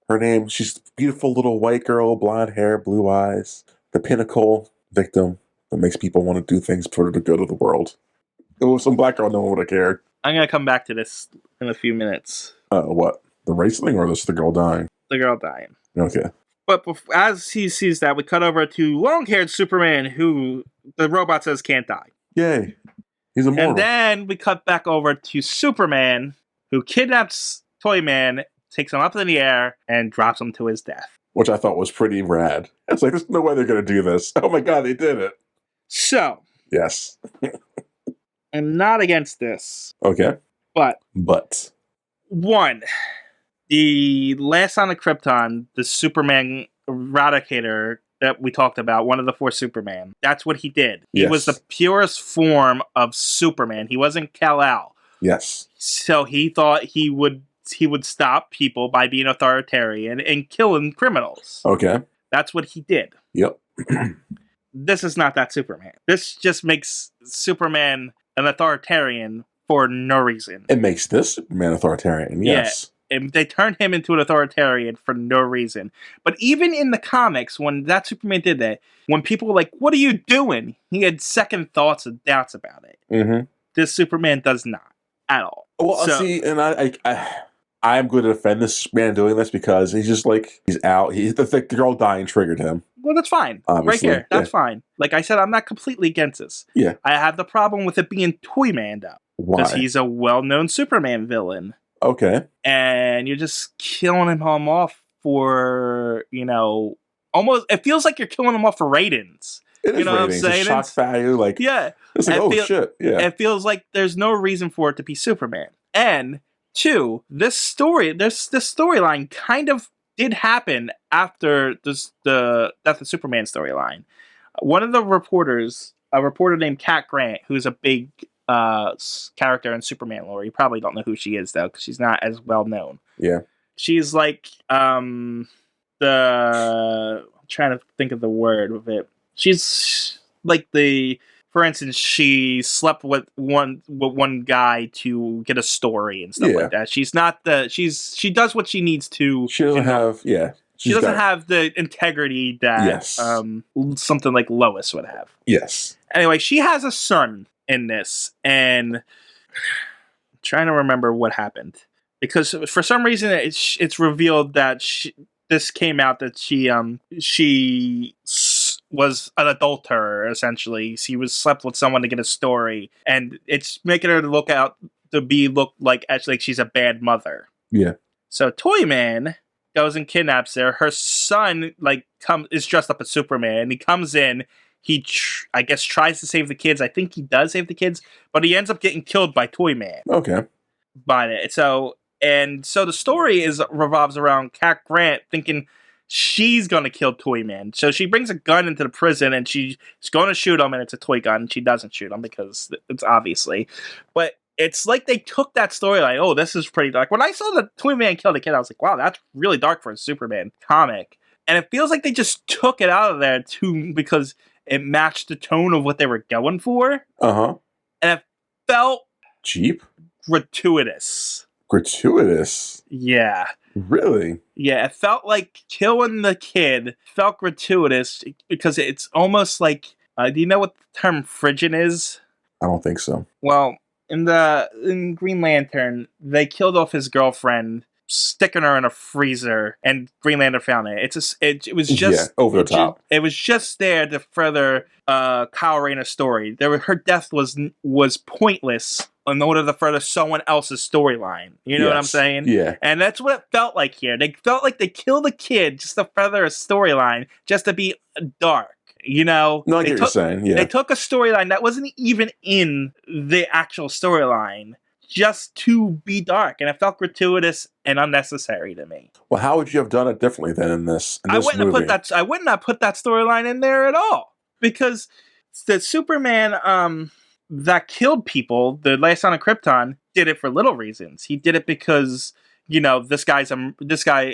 Speaker 2: Her name, she's a beautiful little white girl, blonde hair, blue eyes, the pinnacle victim that makes people want to do things for the good of the world. If it was some black girl, no one would have cared.
Speaker 1: I'm going to come back to this in a few minutes.
Speaker 2: What? The race thing, or this the girl dying?
Speaker 1: The girl dying.
Speaker 2: Okay.
Speaker 1: But as he sees that, we cut over to long-haired Superman, who the robot says can't die.
Speaker 2: Yay. He's immortal.
Speaker 1: And then we cut back over to Superman, who kidnaps Toyman, takes him up in the air, and drops him to his death.
Speaker 2: Which I thought was pretty rad. It's like, there's no way they're going to do this. Oh my god, they did it.
Speaker 1: So.
Speaker 2: Yes.
Speaker 1: I'm not against this.
Speaker 2: Okay. But.
Speaker 1: One, the last on the Krypton, the Superman Eradicator that we talked about, one of the 4 Superman. That's what he did. He was the purest form of Superman. He wasn't Kal-El.
Speaker 2: Yes.
Speaker 1: So he thought he would stop people by being authoritarian and killing criminals.
Speaker 2: Okay.
Speaker 1: That's what he did.
Speaker 2: Yep.
Speaker 1: This is not that Superman. This just makes Superman an authoritarian for no reason.
Speaker 2: It makes this Superman authoritarian, yes.
Speaker 1: Yeah, and they turned him into an authoritarian for no reason. But even in the comics, when that Superman did that, when people were like, what are you doing? He had second thoughts and doubts about it.
Speaker 2: Mm-hmm.
Speaker 1: This Superman does not, at all.
Speaker 2: Well, see, and I'm going to defend this man doing this because he's just like, he's out. The girl dying triggered him.
Speaker 1: Well, that's fine.
Speaker 2: Obviously.
Speaker 1: Right here. That's fine. Like I said, I'm not completely against this.
Speaker 2: Yeah.
Speaker 1: I have the problem with it being Toyman, though.
Speaker 2: Why?
Speaker 1: Because he's a well-known Superman villain.
Speaker 2: Okay.
Speaker 1: And you're just killing him off for, almost, it feels like you're killing him off for ratings.
Speaker 2: It is ratings. What I'm saying? Shock value. Like,
Speaker 1: yeah.
Speaker 2: It's like, shit. Yeah.
Speaker 1: It feels like there's no reason for it to be Superman. And 2, this storyline kind of did happen after the Death of Superman storyline. One of the reporters, a reporter named Cat Grant, who's a big character in Superman lore. You probably don't know who she is, though, because she's not as well known.
Speaker 2: Yeah.
Speaker 1: She's like I'm trying to think of the word of it. She's like for instance, she slept with one guy to get a story and stuff like that. She's not she does what she needs to.
Speaker 2: She doesn't have
Speaker 1: She doesn't have the integrity that something like Lois would have.
Speaker 2: Yes.
Speaker 1: Anyway, she has a son in this, and I'm trying to remember what happened, because for some reason it's revealed that this came out that she was an adulterer, essentially. She was slept with someone to get a story, and it's making her look like actually like she's a bad mother.
Speaker 2: Yeah.
Speaker 1: So Toyman goes and kidnaps her. Her son is dressed up as Superman. He comes in. He I guess tries to save the kids. I think he does save the kids, but he ends up getting killed by Toyman.
Speaker 2: Okay.
Speaker 1: By it. So the story revolves around Cat Grant thinking she's going to kill Toyman. So she brings a gun into the prison and she's going to shoot him, and it's a toy gun. She doesn't shoot him because it's obviously. But it's like they took that storyline. Oh, this is pretty dark. When I saw the Toyman kill the kid, I was like, wow, that's really dark for a Superman comic. And it feels like they just took it out of there too because it matched the tone of what they were going for.
Speaker 2: Uh-huh.
Speaker 1: And it felt
Speaker 2: cheap.
Speaker 1: Gratuitous.
Speaker 2: Gratuitous?
Speaker 1: Yeah.
Speaker 2: Really?
Speaker 1: Yeah, it felt like killing the kid felt gratuitous because it's almost like, do you know what the term frigid is?
Speaker 2: I don't think so.
Speaker 1: Well, in Green Lantern, they killed off his girlfriend, sticking her in a freezer, and Green Lantern found it. It was just
Speaker 2: over the top.
Speaker 1: It was just there to further Kyle Rayner's story. Her death was pointless in order to further someone else's storyline. You know what I'm saying?
Speaker 2: Yeah.
Speaker 1: And that's what it felt like here. They felt like they killed a kid just to further a storyline, just to be dark. No,
Speaker 2: I get what you're saying. Yeah.
Speaker 1: They took a storyline that wasn't even in the actual storyline just to be dark, and it felt gratuitous and unnecessary to me.
Speaker 2: Well, how would you have done it differently than in this movie?
Speaker 1: I would not put that storyline in there at all, because the Superman that killed people, the last son of Krypton, did it for little reasons. He did it because this guy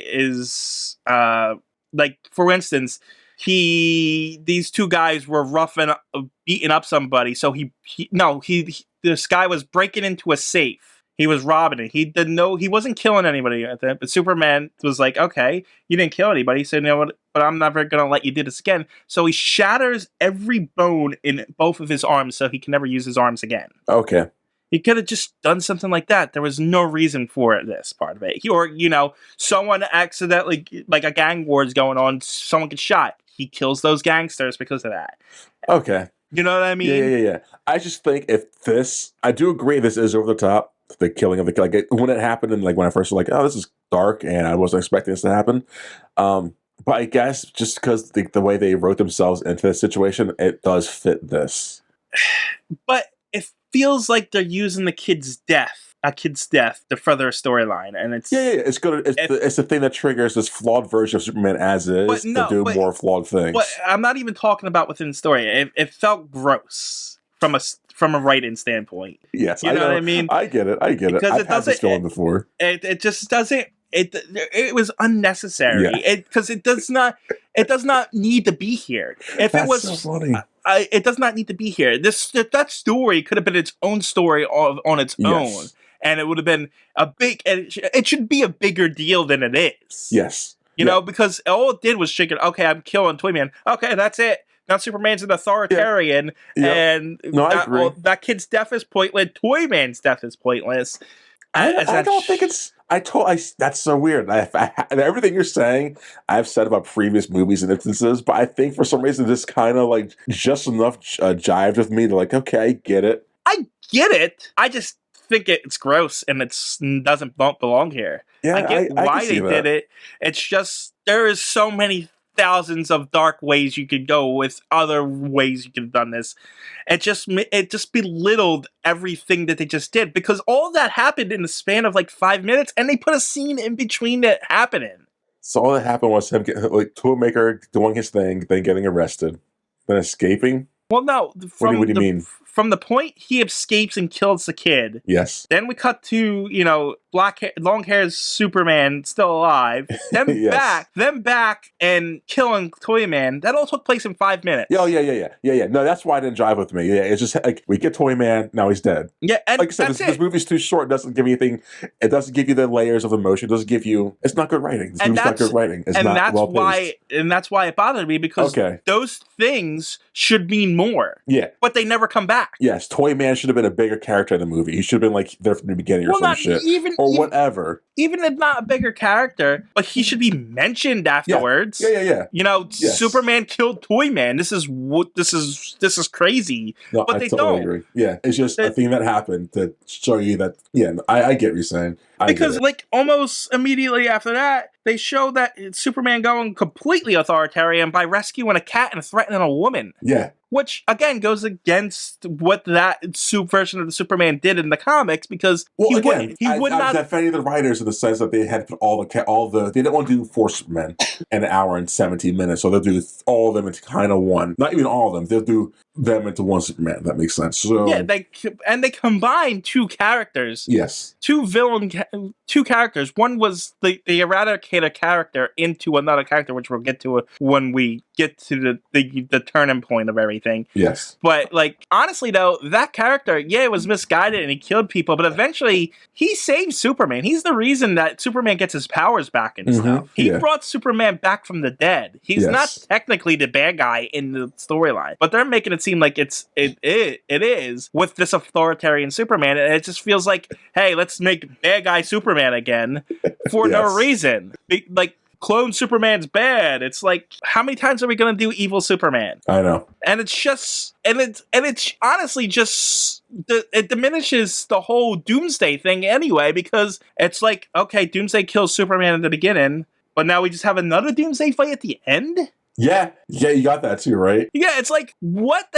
Speaker 1: is like, for instance, these two guys were beating up somebody, so this guy was breaking into a safe. He was robbing it. He didn't know, he wasn't killing anybody at that, but Superman was like, okay, you didn't kill anybody, so you know what, but I'm never gonna let you do this again. So he shatters every bone in both of his arms so he can never use his arms again.
Speaker 2: Okay.
Speaker 1: He could have just done something like that. There was no reason for this part of it. Someone accidentally, like a gang war is going on, someone gets shot. He kills those gangsters because of that.
Speaker 2: Okay.
Speaker 1: You know what I mean?
Speaker 2: Yeah. I just think I do agree this is over the top, the killing of the kid. Like, when it happened, and like when I first was like, oh, this is dark, and I wasn't expecting this to happen. But I guess just because the way they wrote themselves into this situation, it does fit this.
Speaker 1: But it feels like they're using the kid's death a kid's death to further a storyline, and it's
Speaker 2: it's good. It's the thing that triggers this flawed version of Superman as is to do more flawed things.
Speaker 1: But I'm not even talking about within the story. It felt gross from a writing standpoint.
Speaker 2: Yes,
Speaker 1: you know what I mean.
Speaker 2: I get it. Because I've had this feeling before.
Speaker 1: It just doesn't. It was unnecessary. Because it does not need to be here. If it was
Speaker 2: so funny.
Speaker 1: It does not need to be here. That story could have been its own story on its own, and it would have been it should be a bigger deal than it is.
Speaker 2: Yes,
Speaker 1: you know, because all it did was chicken. Okay, I'm killing Toyman. Okay, that's it. Now Superman's an authoritarian, and
Speaker 2: I agree.
Speaker 1: That kid's death is pointless. Toyman's death is pointless.
Speaker 2: I don't think it's. That's so weird. Everything you're saying, I've said about previous movies and instances, but I think for some reason this kind of like just enough jived with me to like, okay, I get it.
Speaker 1: I get it. I just think it's gross and it doesn't belong here.
Speaker 2: Yeah,
Speaker 1: I get why they did it. It's just there is so many thousands of dark ways you could go with other ways you could have done this. It just belittled everything that they just did because all that happened in the span of like 5 minutes, and they put a scene in between it happening.
Speaker 2: So all that happened was him Toolmaker doing his thing, then getting arrested, then escaping.
Speaker 1: Well, no.
Speaker 2: What do you mean?
Speaker 1: From the point he escapes and kills the kid.
Speaker 2: Yes.
Speaker 1: Then we cut to, long haired Superman still alive. Then back and killing Toyman. That all took place in 5 minutes.
Speaker 2: Yeah. No, that's why it didn't jive with me. Yeah, it's just like we get Toyman, now he's dead.
Speaker 1: Yeah, and
Speaker 2: like I said, this movie's too short. It doesn't give you anything. It doesn't give you the layers of emotion. It doesn't give you. It's not good writing. This movie's not good writing. It's not well paced.
Speaker 1: And that's why it bothered me because those things should mean more.
Speaker 2: Yeah,
Speaker 1: but they never come back.
Speaker 2: Yes, Toyman should have been a bigger character in the movie. He should have been like there from the beginning or some shit. Whatever.
Speaker 1: Even if not a bigger character, but he should be mentioned afterwards.
Speaker 2: Yeah.
Speaker 1: Superman killed Toyman. This is crazy.
Speaker 2: No,
Speaker 1: but
Speaker 2: I
Speaker 1: they
Speaker 2: totally
Speaker 1: don't.
Speaker 2: Agree. Yeah, it's just a thing that happened to show you that. Yeah, I get what you're saying.
Speaker 1: Because like almost immediately after that, they show that it's Superman going completely authoritarian by rescuing a cat and threatening a woman.
Speaker 2: Yeah.
Speaker 1: Which, again, goes against what that version of the Superman did in the comics, because he would not
Speaker 2: defend the writers in the sense that they had to put they didn't want to do 4 Supermen in an hour and 17 minutes, so they'll do all of them into kind of one. Not even all of them. They'll do them into one Superman. That makes sense. So
Speaker 1: yeah, they combine 2 characters.
Speaker 2: Yes,
Speaker 1: 2 characters. One was the Eradicator character into another character, which we'll get to when we get to the turning point of everything.
Speaker 2: Yes.
Speaker 1: But like honestly though, that character, it was misguided and he killed people, but eventually he saved Superman. He's the reason that Superman gets his powers back and stuff. He brought Superman back from the dead. He's not technically the bad guy in the storyline, but they're making it seem like it is with this authoritarian Superman, and it just feels like, hey, let's make bad guy Superman again for no reason. Like clone Superman's bad. It's like, how many times are we going to do evil Superman?
Speaker 2: I know.
Speaker 1: And it's just, and it's honestly just, it diminishes the whole Doomsday thing anyway, because it's like, okay, Doomsday kills Superman at the beginning, but now we just have another Doomsday fight at the end?
Speaker 2: Yeah, you got that too, right?
Speaker 1: Yeah, it's like, what?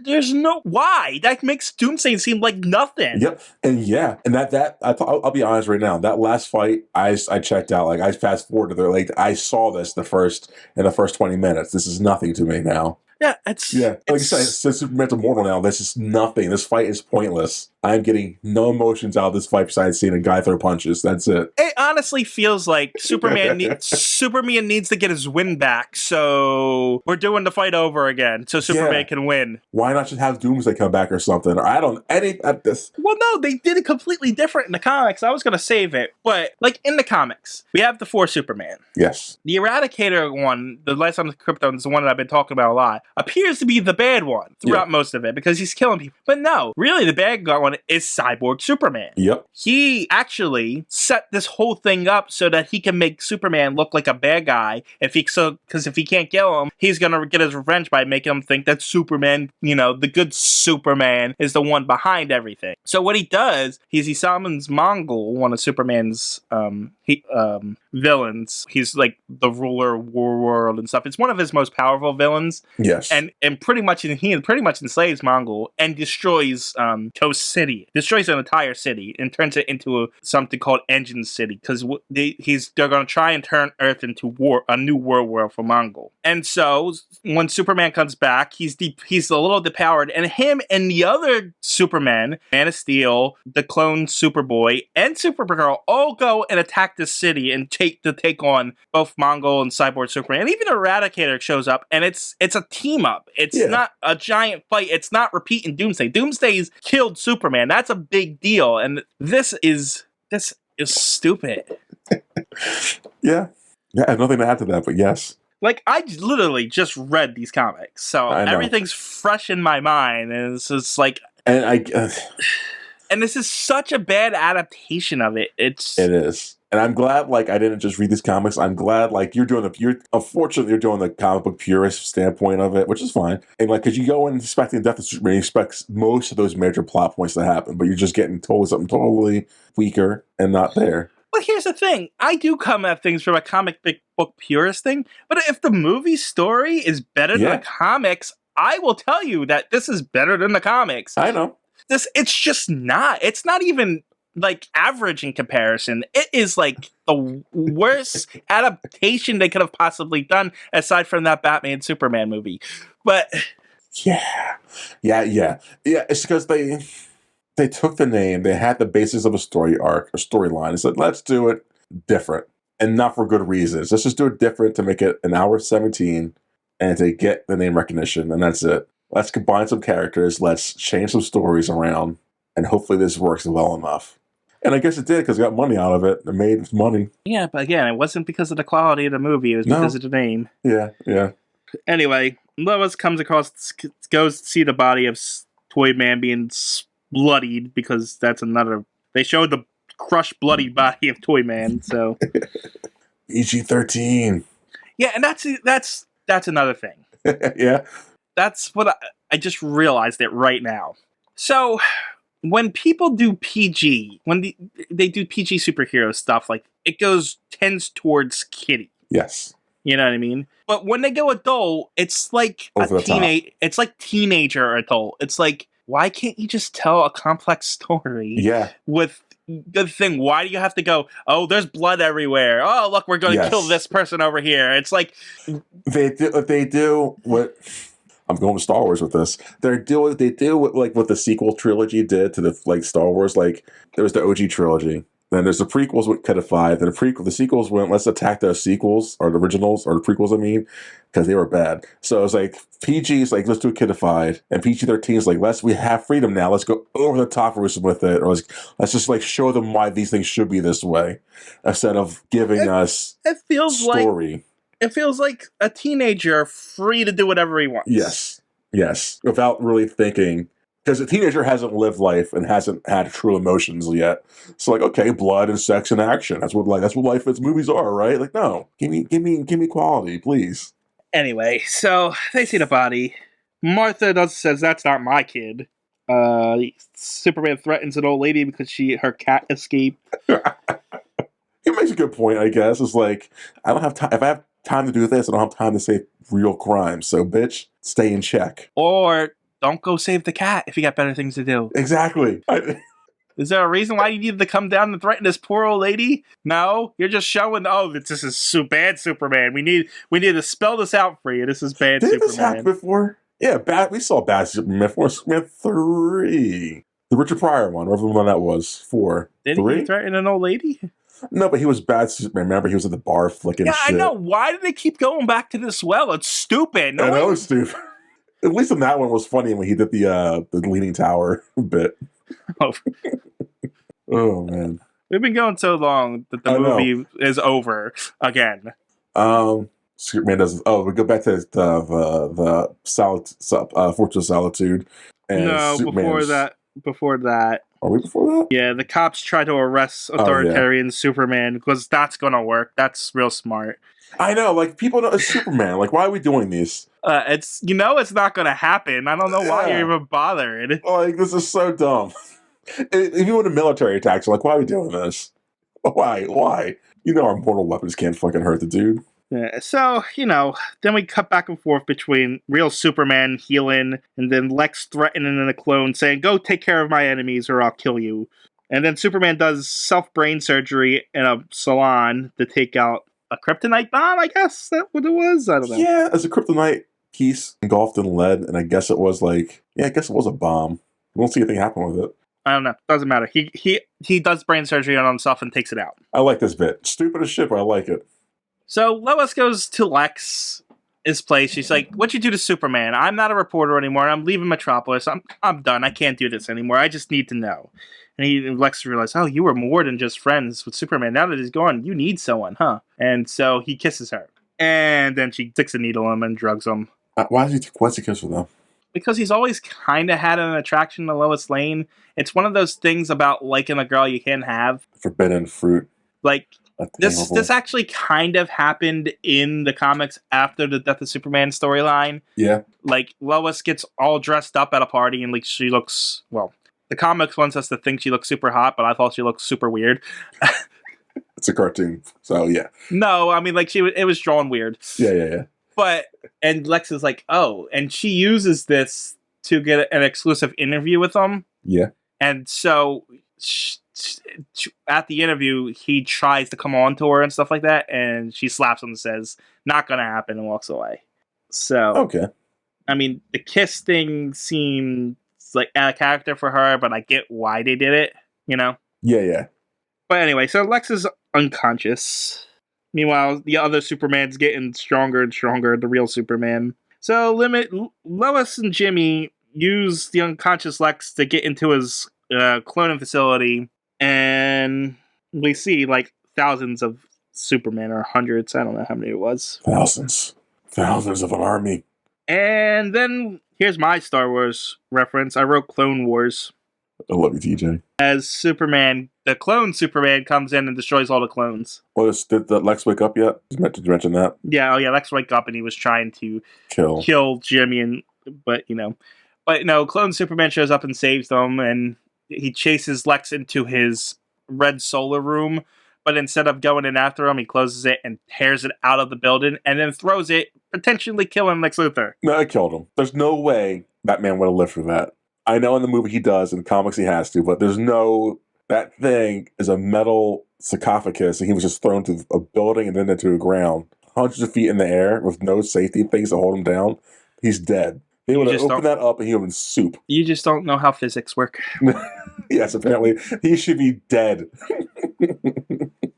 Speaker 1: There's no why. That makes Doomsday seem like nothing.
Speaker 2: Yep, and I'll be honest right now. That last fight, I checked out. Like I fast forward to there. Like I saw this in the first 20 minutes. This is nothing to me now.
Speaker 1: Yeah,
Speaker 2: like you said, since Superman's immortal now, this is nothing. This fight is pointless. I'm getting no emotions out of this fight besides seeing a guy throw punches. That's it.
Speaker 1: It honestly feels like Superman needs to get his win back, so we're doing the fight over again, so Superman can win.
Speaker 2: Why not just have Doomsday come back or something? Or I don't at this.
Speaker 1: Well, no, they did it completely different in the comics. I was gonna save it, but like in the comics, we have the 4 Superman.
Speaker 2: Yes.
Speaker 1: The Eradicator one, the Last Time of Krypton, is the one that I've been talking about a lot. Appears to be the bad one throughout most of it because he's killing people. But no, really the bad guy one is Cyborg Superman.
Speaker 2: Yep.
Speaker 1: He actually set this whole thing up so that he can make Superman look like a bad guy because if he can't kill him, he's gonna get his revenge by making him think that Superman, the good Superman, is the one behind everything. So what he does is he summons Mongol, one of Superman's villains. He's like the ruler of War World and stuff. It's one of his most powerful villains.
Speaker 2: Yes.
Speaker 1: And pretty much he pretty much enslaves Mongol and destroys Coast City. Destroys an entire city and turns it into something called Engine City, because they're going to try and turn Earth into a new world for Mongol. And so when Superman comes back, he's a little depowered, and him and the other Supermen, Man of Steel, the clone Superboy, and Supergirl all go and attack this city and take on both Mongol and Cyborg Superman. And even Eradicator shows up, and it's a team up. It's not a giant fight. It's not repeating Doomsday. Doomsday's killed Superman. That's a big deal. And this is stupid.
Speaker 2: Yeah. I have nothing to add to that, but yes.
Speaker 1: Like, I literally just read these comics, so everything's fresh in my mind, and it's just like... And this is such a bad adaptation of it. It
Speaker 2: is. And I'm glad, like, I didn't just read these comics. I'm glad, like, unfortunately, you're doing the comic book purist standpoint of it, which is fine. And, like, because you go in expecting Death of Superman, you expect most of those major plot points to happen, but you're just getting told something totally weaker and not there.
Speaker 1: But here's the thing. I do come at things from a comic book purist thing, but if the movie story is better than the comics, I will tell you that this is better than the comics.
Speaker 2: I know.
Speaker 1: It's just not. It's not even... like average in comparison. It is like the worst adaptation they could have possibly done, aside from that Batman Superman movie. But
Speaker 2: yeah. It's because they took the name, they had the basis of a story arc, a storyline, and said, let's do it different, and not for good reasons. Let's just do it different to make it an hour 17 and to get the name recognition, and that's it. Let's combine some characters, let's change some stories around, and hopefully this works well enough. And I guess it did, because it got money out of it. It made money. Yeah,
Speaker 1: but again, it wasn't because of the quality of the movie. It was because of the name.
Speaker 2: Yeah.
Speaker 1: Anyway, Lois goes to see the body of Toyman being bloodied, because that's another... They showed the crushed, bloody body of Toyman, so...
Speaker 2: PG-13.
Speaker 1: Yeah, and that's another thing.
Speaker 2: Yeah.
Speaker 1: That's what I just realized it right now. So... when people do PG, when they do PG superhero stuff, like, it tends towards kiddie.
Speaker 2: Yes.
Speaker 1: You know what I mean? But when they go adult, it's like it's like teenager adult. It's like, why can't you just tell a complex story?
Speaker 2: Yeah.
Speaker 1: With the thing, why do you have to go, oh, there's blood everywhere. Oh, look, we're going to kill this person over here. It's like...
Speaker 2: They do what... I'm going with Star Wars with this. They do what the sequel trilogy did to the Star Wars. Like, there was the OG trilogy, then there's the prequels with Codified, then the sequels went, let's attack those sequels, or the originals, or the prequels, I mean, because they were bad. So it was like, PG's like, let's do Codified, and PG-13's like, we have freedom now, let's go over the top with it, or let's just like show them why these things should be this way, instead of giving us story.
Speaker 1: It feels like a teenager free to do whatever he wants.
Speaker 2: Yes. Without really thinking. Because a teenager hasn't lived life and hasn't had true emotions yet. So like, okay, blood and sex and action. That's what life is. Movies are, right? Like, no. Give me quality, please.
Speaker 1: Anyway, so they see the body. Martha says, that's not my kid. Superman threatens an old lady because her cat escaped.
Speaker 2: It makes a good point, I guess. It's like, I don't have time. If I have time to do this, I don't have time to save real crime. So, bitch, stay in check.
Speaker 1: Or don't go save the cat if you got better things to do.
Speaker 2: Exactly.
Speaker 1: Is there a reason why you needed to come down and threaten this poor old lady? No, you're just showing, this is bad Superman. We need to spell this out for you. This is bad Superman. Did this happen
Speaker 2: before? Yeah, we saw bad Superman before. Superman 3. The Richard Pryor one, whatever one that was. 4.
Speaker 1: Didn't he threaten an old lady?
Speaker 2: No, but he was bad Superman. Remember, he was at the bar flicking shit.
Speaker 1: Yeah, I know. Why do they keep going back to this well? It's stupid.
Speaker 2: I know it's stupid. At least in that one was funny when he did the Leaning Tower bit. Oh, man.
Speaker 1: We've been going so long that the movie is over again.
Speaker 2: Superman doesn't... Oh, we go back to the Fortress of Solitude. And
Speaker 1: no, before that.
Speaker 2: Are we before that?
Speaker 1: Yeah, the cops try to arrest authoritarian Superman because that's going to work. That's real smart.
Speaker 2: I know, like, people know it's Superman. Like, why are we doing these?
Speaker 1: It's not going to happen. I don't know why you're even bothered.
Speaker 2: Like, this is so dumb. If you were a military attacks, like, why are we doing this? Why? You know our mortal weapons can't fucking hurt the dude.
Speaker 1: Yeah, so, then we cut back and forth between real Superman healing and then Lex threatening the clone saying, go take care of my enemies or I'll kill you. And then Superman does self-brain surgery in a salon to take out a kryptonite bomb, I guess? Is that what it was? I don't know.
Speaker 2: Yeah, as a kryptonite piece engulfed in lead, and I guess it was a bomb. We won't see anything happen with it.
Speaker 1: I don't know. Doesn't matter. He does brain surgery on himself and takes it out.
Speaker 2: I like this bit. Stupid as shit, but I like it.
Speaker 1: So Lois goes to Lex's place. She's like, what'd you do to Superman? I'm not a reporter anymore. I'm leaving Metropolis. I'm done. I can't do this anymore. I just need to know. And Lex realized, oh, you were more than just friends with Superman. Now that he's gone, you need someone, huh? And so he kisses her. And then she sticks a needle in him and drugs him.
Speaker 2: Why's he kiss her, though?
Speaker 1: Because he's always kind of had an attraction to Lois Lane. It's one of those things about liking a girl you can't have.
Speaker 2: Forbidden fruit.
Speaker 1: Like, this actually kind of happened in the comics after the Death of Superman storyline.
Speaker 2: Yeah.
Speaker 1: Like, Lois gets all dressed up at a party and, like, she looks, well, the comics wants us to think she looks super hot, but I thought she looked super weird.
Speaker 2: It's a cartoon, so yeah.
Speaker 1: No, I mean, like, it was drawn weird.
Speaker 2: Yeah.
Speaker 1: And Lex is like, oh, and she uses this to get an exclusive interview with him.
Speaker 2: Yeah.
Speaker 1: And so at the interview, he tries to come on to her and stuff like that, and she slaps him and says, not gonna happen, and walks away. So,
Speaker 2: okay.
Speaker 1: I mean, the kiss thing seemed like out of character for her, but I get why they did it,
Speaker 2: Yeah.
Speaker 1: But anyway, so Lex is unconscious. Meanwhile, the other Superman's getting stronger and stronger, the real Superman. So Lois and Jimmy use the unconscious Lex to get into his cloning facility, and we see like thousands of Superman, or hundreds, I don't know how many it was.
Speaker 2: Thousands of an army.
Speaker 1: And then here's my Star Wars reference. I wrote Clone Wars.
Speaker 2: I love you, TJ.
Speaker 1: As Superman, the clone Superman comes in and destroys all the clones.
Speaker 2: Well, did Lex wake up yet? Just meant to mention that.
Speaker 1: Yeah, Lex wake up and he was trying to kill Jimmy, but clone Superman shows up and saves them, and he chases Lex into his red solar room, but instead of going in after him, he closes it and tears it out of the building, and then throws it, potentially killing Lex Luthor.
Speaker 2: No, it killed him. There's no way Batman would have lived through that. I know in the movie he does, in the comics he has to, but that thing is a metal sarcophagus, and he was just thrown to a building and then into the ground, hundreds of feet in the air with no safety things to hold him down. He's dead. They would have opened that up and he would have been soup.
Speaker 1: You just don't know how physics work.
Speaker 2: Yes, apparently he should be dead.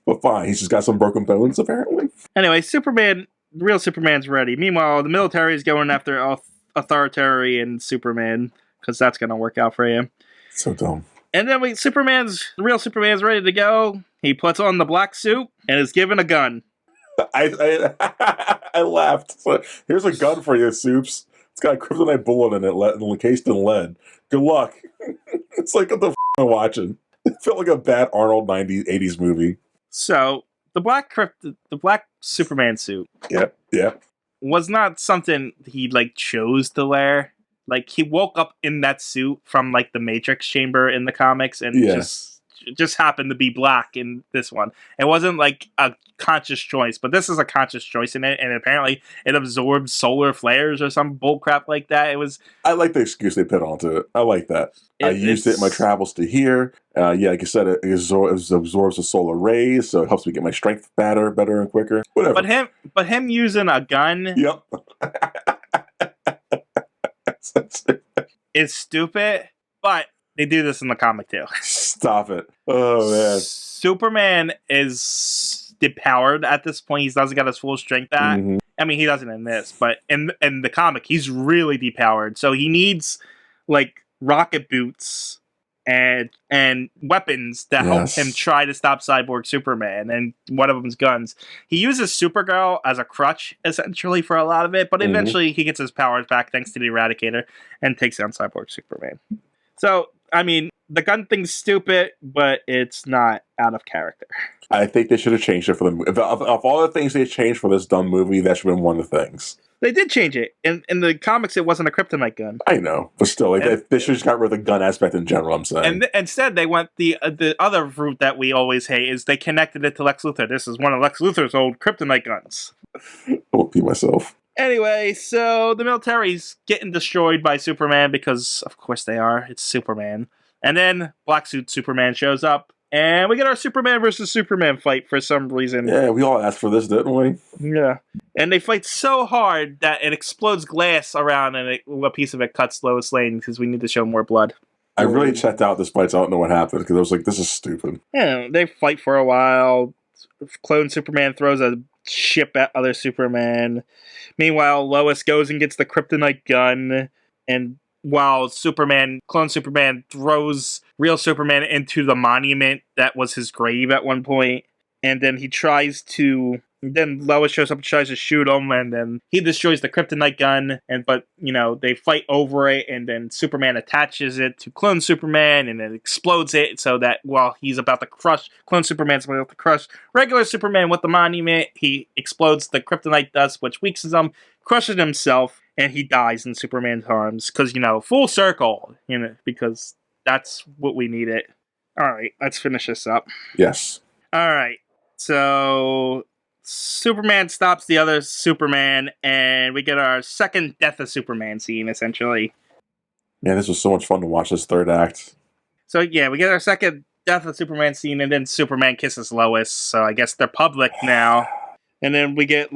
Speaker 2: But fine, he's just got some broken bones, apparently.
Speaker 1: Anyway, the real Superman's ready. Meanwhile, the military is going after authoritarian Superman, because that's going to work out for him.
Speaker 2: So dumb.
Speaker 1: And then the real Superman's ready to go. He puts on the black suit and is given a gun.
Speaker 2: I laughed. So, here's a gun for you, Soups. It's got a kryptonite bullet in it, encased in lead. Good luck. It's like, what the f*** am I watching? It felt like a bad Arnold 80s movie.
Speaker 1: So, the black Superman suit.
Speaker 2: Yeah.
Speaker 1: Was not something he, chose to wear. He woke up in that suit from, the Matrix chamber in the comics, and just happened to be black in this one. It wasn't, a conscious choice, but this is a conscious choice in it, and apparently it absorbs solar flares or some bullcrap like that.
Speaker 2: I like the excuse they put onto it. I like that. I used it in my travels to here. Like I said, it absorbs the solar rays, so it helps me get my strength better and quicker. Whatever.
Speaker 1: But him using a gun...
Speaker 2: Yep.
Speaker 1: It's stupid, but they do this in the comic too. Stop
Speaker 2: it. Oh, man.
Speaker 1: Superman is depowered at this point. He doesn't get his full strength back. Mm-hmm. I mean, he doesn't in this, but in the comic, he's really depowered. So he needs, rocket boots and weapons that help him try to stop Cyborg Superman, and one of them's guns. He uses Supergirl as a crutch, essentially, for a lot of it, but eventually he gets his powers back thanks to the Eradicator and takes down Cyborg Superman. So, I mean, the gun thing's stupid, but it's not out of character.
Speaker 2: I think they should have changed it for the movie. Of all the things they changed for this dumb movie, that should have been one of the things.
Speaker 1: They did change it. In the comics, it wasn't a kryptonite gun.
Speaker 2: I know, but still, they should have just got rid of the gun aspect in general, I'm saying.
Speaker 1: And instead, they went the other route that we always hate, is they connected it to Lex Luthor. This is one of Lex Luthor's old kryptonite guns.
Speaker 2: I won't pee myself.
Speaker 1: Anyway, so the military's getting destroyed by Superman because, of course they are. It's Superman. And then Black Suit Superman shows up. And we get our Superman versus Superman fight for some reason.
Speaker 2: Yeah, we all asked for this, didn't we?
Speaker 1: Yeah. And they fight so hard that it explodes glass around and a piece of it cuts Lois Lane because we need to show more blood.
Speaker 2: I really checked out this fight, so I don't know what happened because I was like, this is stupid.
Speaker 1: Yeah, they fight for a while. Clone Superman throws a ship at other Superman. Meanwhile, Lois goes and gets the kryptonite gun, and while Clone Superman throws real Superman into the monument that was his grave at one point, and then then Lois shows up and tries to shoot him, and then he destroys the kryptonite gun, but they fight over it, and then Superman attaches it to Clone Superman, and it explodes it, so that while Clone Superman's about to crush regular Superman with the monument, he explodes the kryptonite dust, which weakens him, crushes himself, and he dies in Superman's arms, because, full circle, because that's what we needed. Alright, let's finish this up.
Speaker 2: Yes.
Speaker 1: Alright, so Superman stops the other Superman, and we get our second Death of Superman scene, essentially.
Speaker 2: Yeah, this was so much fun to watch this third act.
Speaker 1: So yeah, we get our second Death of Superman scene, and then Superman kisses Lois, so I guess they're public now. And then we get,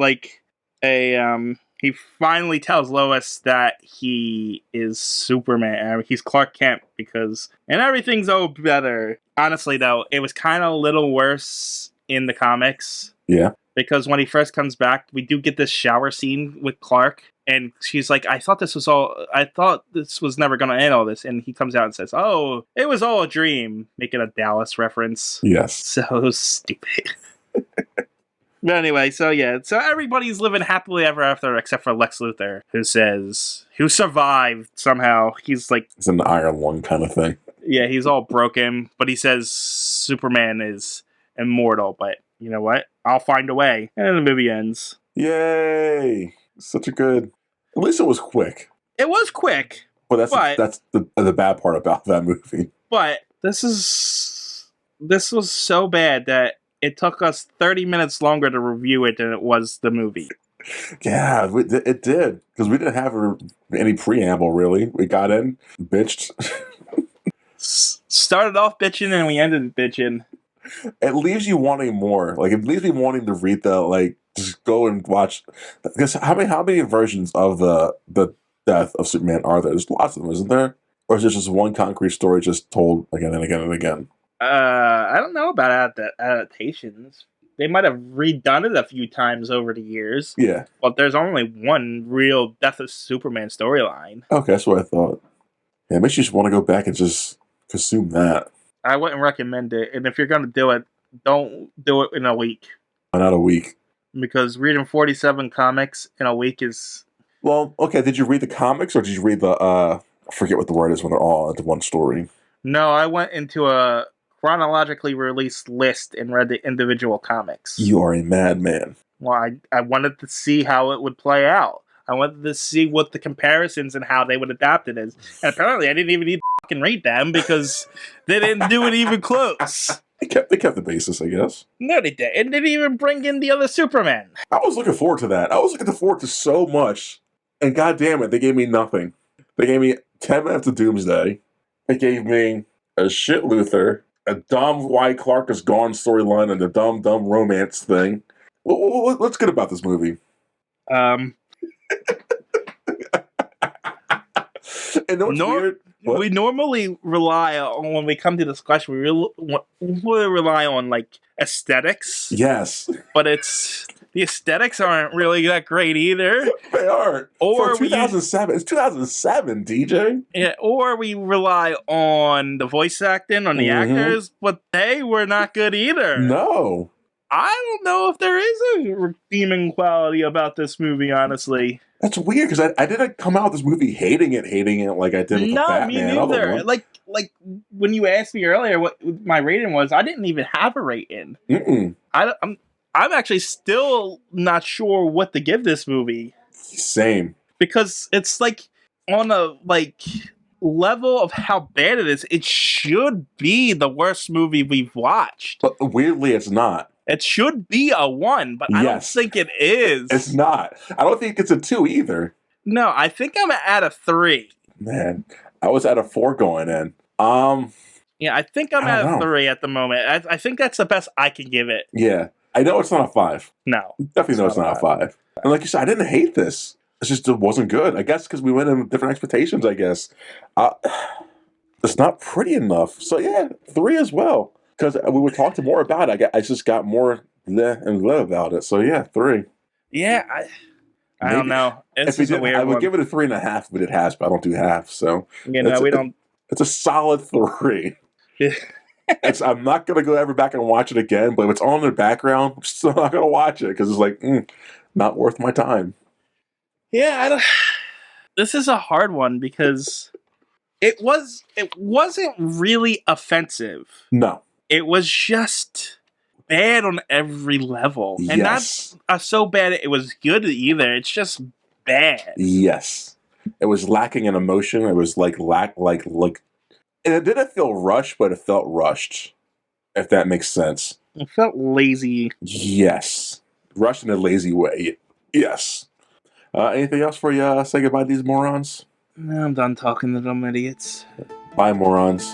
Speaker 1: he finally tells Lois that he is Superman. He's Clark Kent and everything's better. Honestly, though, it was kind of a little worse in the comics.
Speaker 2: Yeah.
Speaker 1: Because when he first comes back, we do get this shower scene with Clark, and she's like, I thought this was never going to end all this. And he comes out and says, oh, it was all a dream, making a Dallas reference.
Speaker 2: Yes.
Speaker 1: So stupid. But anyway, so everybody's living happily ever after except for Lex Luthor, who survived somehow. He's like...
Speaker 2: It's an Iron Lung kind of thing.
Speaker 1: Yeah, he's all broken, but he says Superman is immortal, but you know what? I'll find a way. And then the movie ends.
Speaker 2: Yay! Such a good... At least it was quick.
Speaker 1: It was quick.
Speaker 2: But that's the bad part about that movie.
Speaker 1: But this was so bad that it took us 30 minutes longer to review it than it was the movie.
Speaker 2: Yeah, it did. Because we didn't have any preamble, really. We got in, bitched.
Speaker 1: Started off bitching and we ended bitching.
Speaker 2: It leaves you wanting more. It leaves me wanting to read just go and watch. Because how many versions of the death of Superman are there? There's lots of them, isn't there? Or is it just one concrete story just told again and again and again?
Speaker 1: I don't know about adaptations. They might have redone it a few times over the years.
Speaker 2: Yeah.
Speaker 1: But there's only one real Death of Superman storyline.
Speaker 2: Okay, that's what I thought. Yeah, it makes you just want to go back and just consume that.
Speaker 1: I wouldn't recommend it. And if you're going to do it, don't do it in a week.
Speaker 2: Why not a week?
Speaker 1: Because reading 47 comics in a week is...
Speaker 2: Well, okay, did you read the comics or did you read the, I forget what the word is when they're all into one story?
Speaker 1: No, I went into a chronologically released list and read the individual comics.
Speaker 2: You are a madman.
Speaker 1: Well, I wanted to see how it would play out. I wanted to see what the comparisons and how they would adapt it is. And apparently I didn't even need to fucking read them because they didn't do it even close.
Speaker 2: They kept the basis, I guess.
Speaker 1: No, they didn't. And they didn't even bring in the other Superman.
Speaker 2: I was looking forward to that. I was looking forward to so much. And goddamn it, they gave me nothing. They gave me 10 minutes of Doomsday. They gave me a shit Luthor, a dumb why Clark is gone storyline, and a dumb romance thing. What's good about this movie? And what's weird? What?
Speaker 1: We normally rely on, when we come to this question, we really rely on aesthetics.
Speaker 2: Yes.
Speaker 1: But the aesthetics aren't really that great either.
Speaker 2: They aren't.
Speaker 1: Or
Speaker 2: for 2007. It's 2007, DJ.
Speaker 1: Yeah, or we rely on the voice acting, on the actors, but they were not good either.
Speaker 2: No.
Speaker 1: I don't know if there is a redeeming quality about this movie, honestly.
Speaker 2: That's weird, because I didn't come out with this movie hating it like I did with the Batman.
Speaker 1: Me neither. Like when you asked me earlier what my rating was, I didn't even have a rating. I'm actually still not sure what to give this movie.
Speaker 2: Same.
Speaker 1: Because it's like on a level of how bad it is, it should be the worst movie we've watched.
Speaker 2: But weirdly, it's not.
Speaker 1: It should be a 1, but I don't think it is.
Speaker 2: It's not. I don't think it's a 2 either.
Speaker 1: No, I think I'm at a 3.
Speaker 2: Man, I was at a 4 going in.
Speaker 1: Yeah, I think I'm at a 3 at the moment. I think that's the best I can give it.
Speaker 2: Yeah. I know it's not a 5.
Speaker 1: No.
Speaker 2: Definitely know it's not a 5. And like you said, I didn't hate this. It wasn't good. I guess because we went in with different expectations, I guess. It's not pretty enough. So yeah, 3 as well. Because we were talking more about it. I just got more bleh and bleh about it. So yeah, 3.
Speaker 1: Yeah, I don't know. It's a weird
Speaker 2: I would give it a 3.5, but it has, but I don't do half. So
Speaker 1: we don't.
Speaker 2: It's a solid 3. I'm not gonna go ever back and watch it again, but if it's on in the background, I'm still not gonna watch it because it's like not worth my time.
Speaker 1: Yeah, this is a hard one because it wasn't really offensive.
Speaker 2: No.
Speaker 1: It was just bad on every level. And not so bad it was good either. It's just bad.
Speaker 2: Yes. It was lacking in emotion. It was and it didn't feel rushed, but it felt rushed. If that makes sense.
Speaker 1: It felt lazy.
Speaker 2: Yes. Rushed in a lazy way. Yes. Anything else for you? Say goodbye to these morons?
Speaker 1: No, I'm done talking to them idiots.
Speaker 2: Bye, morons.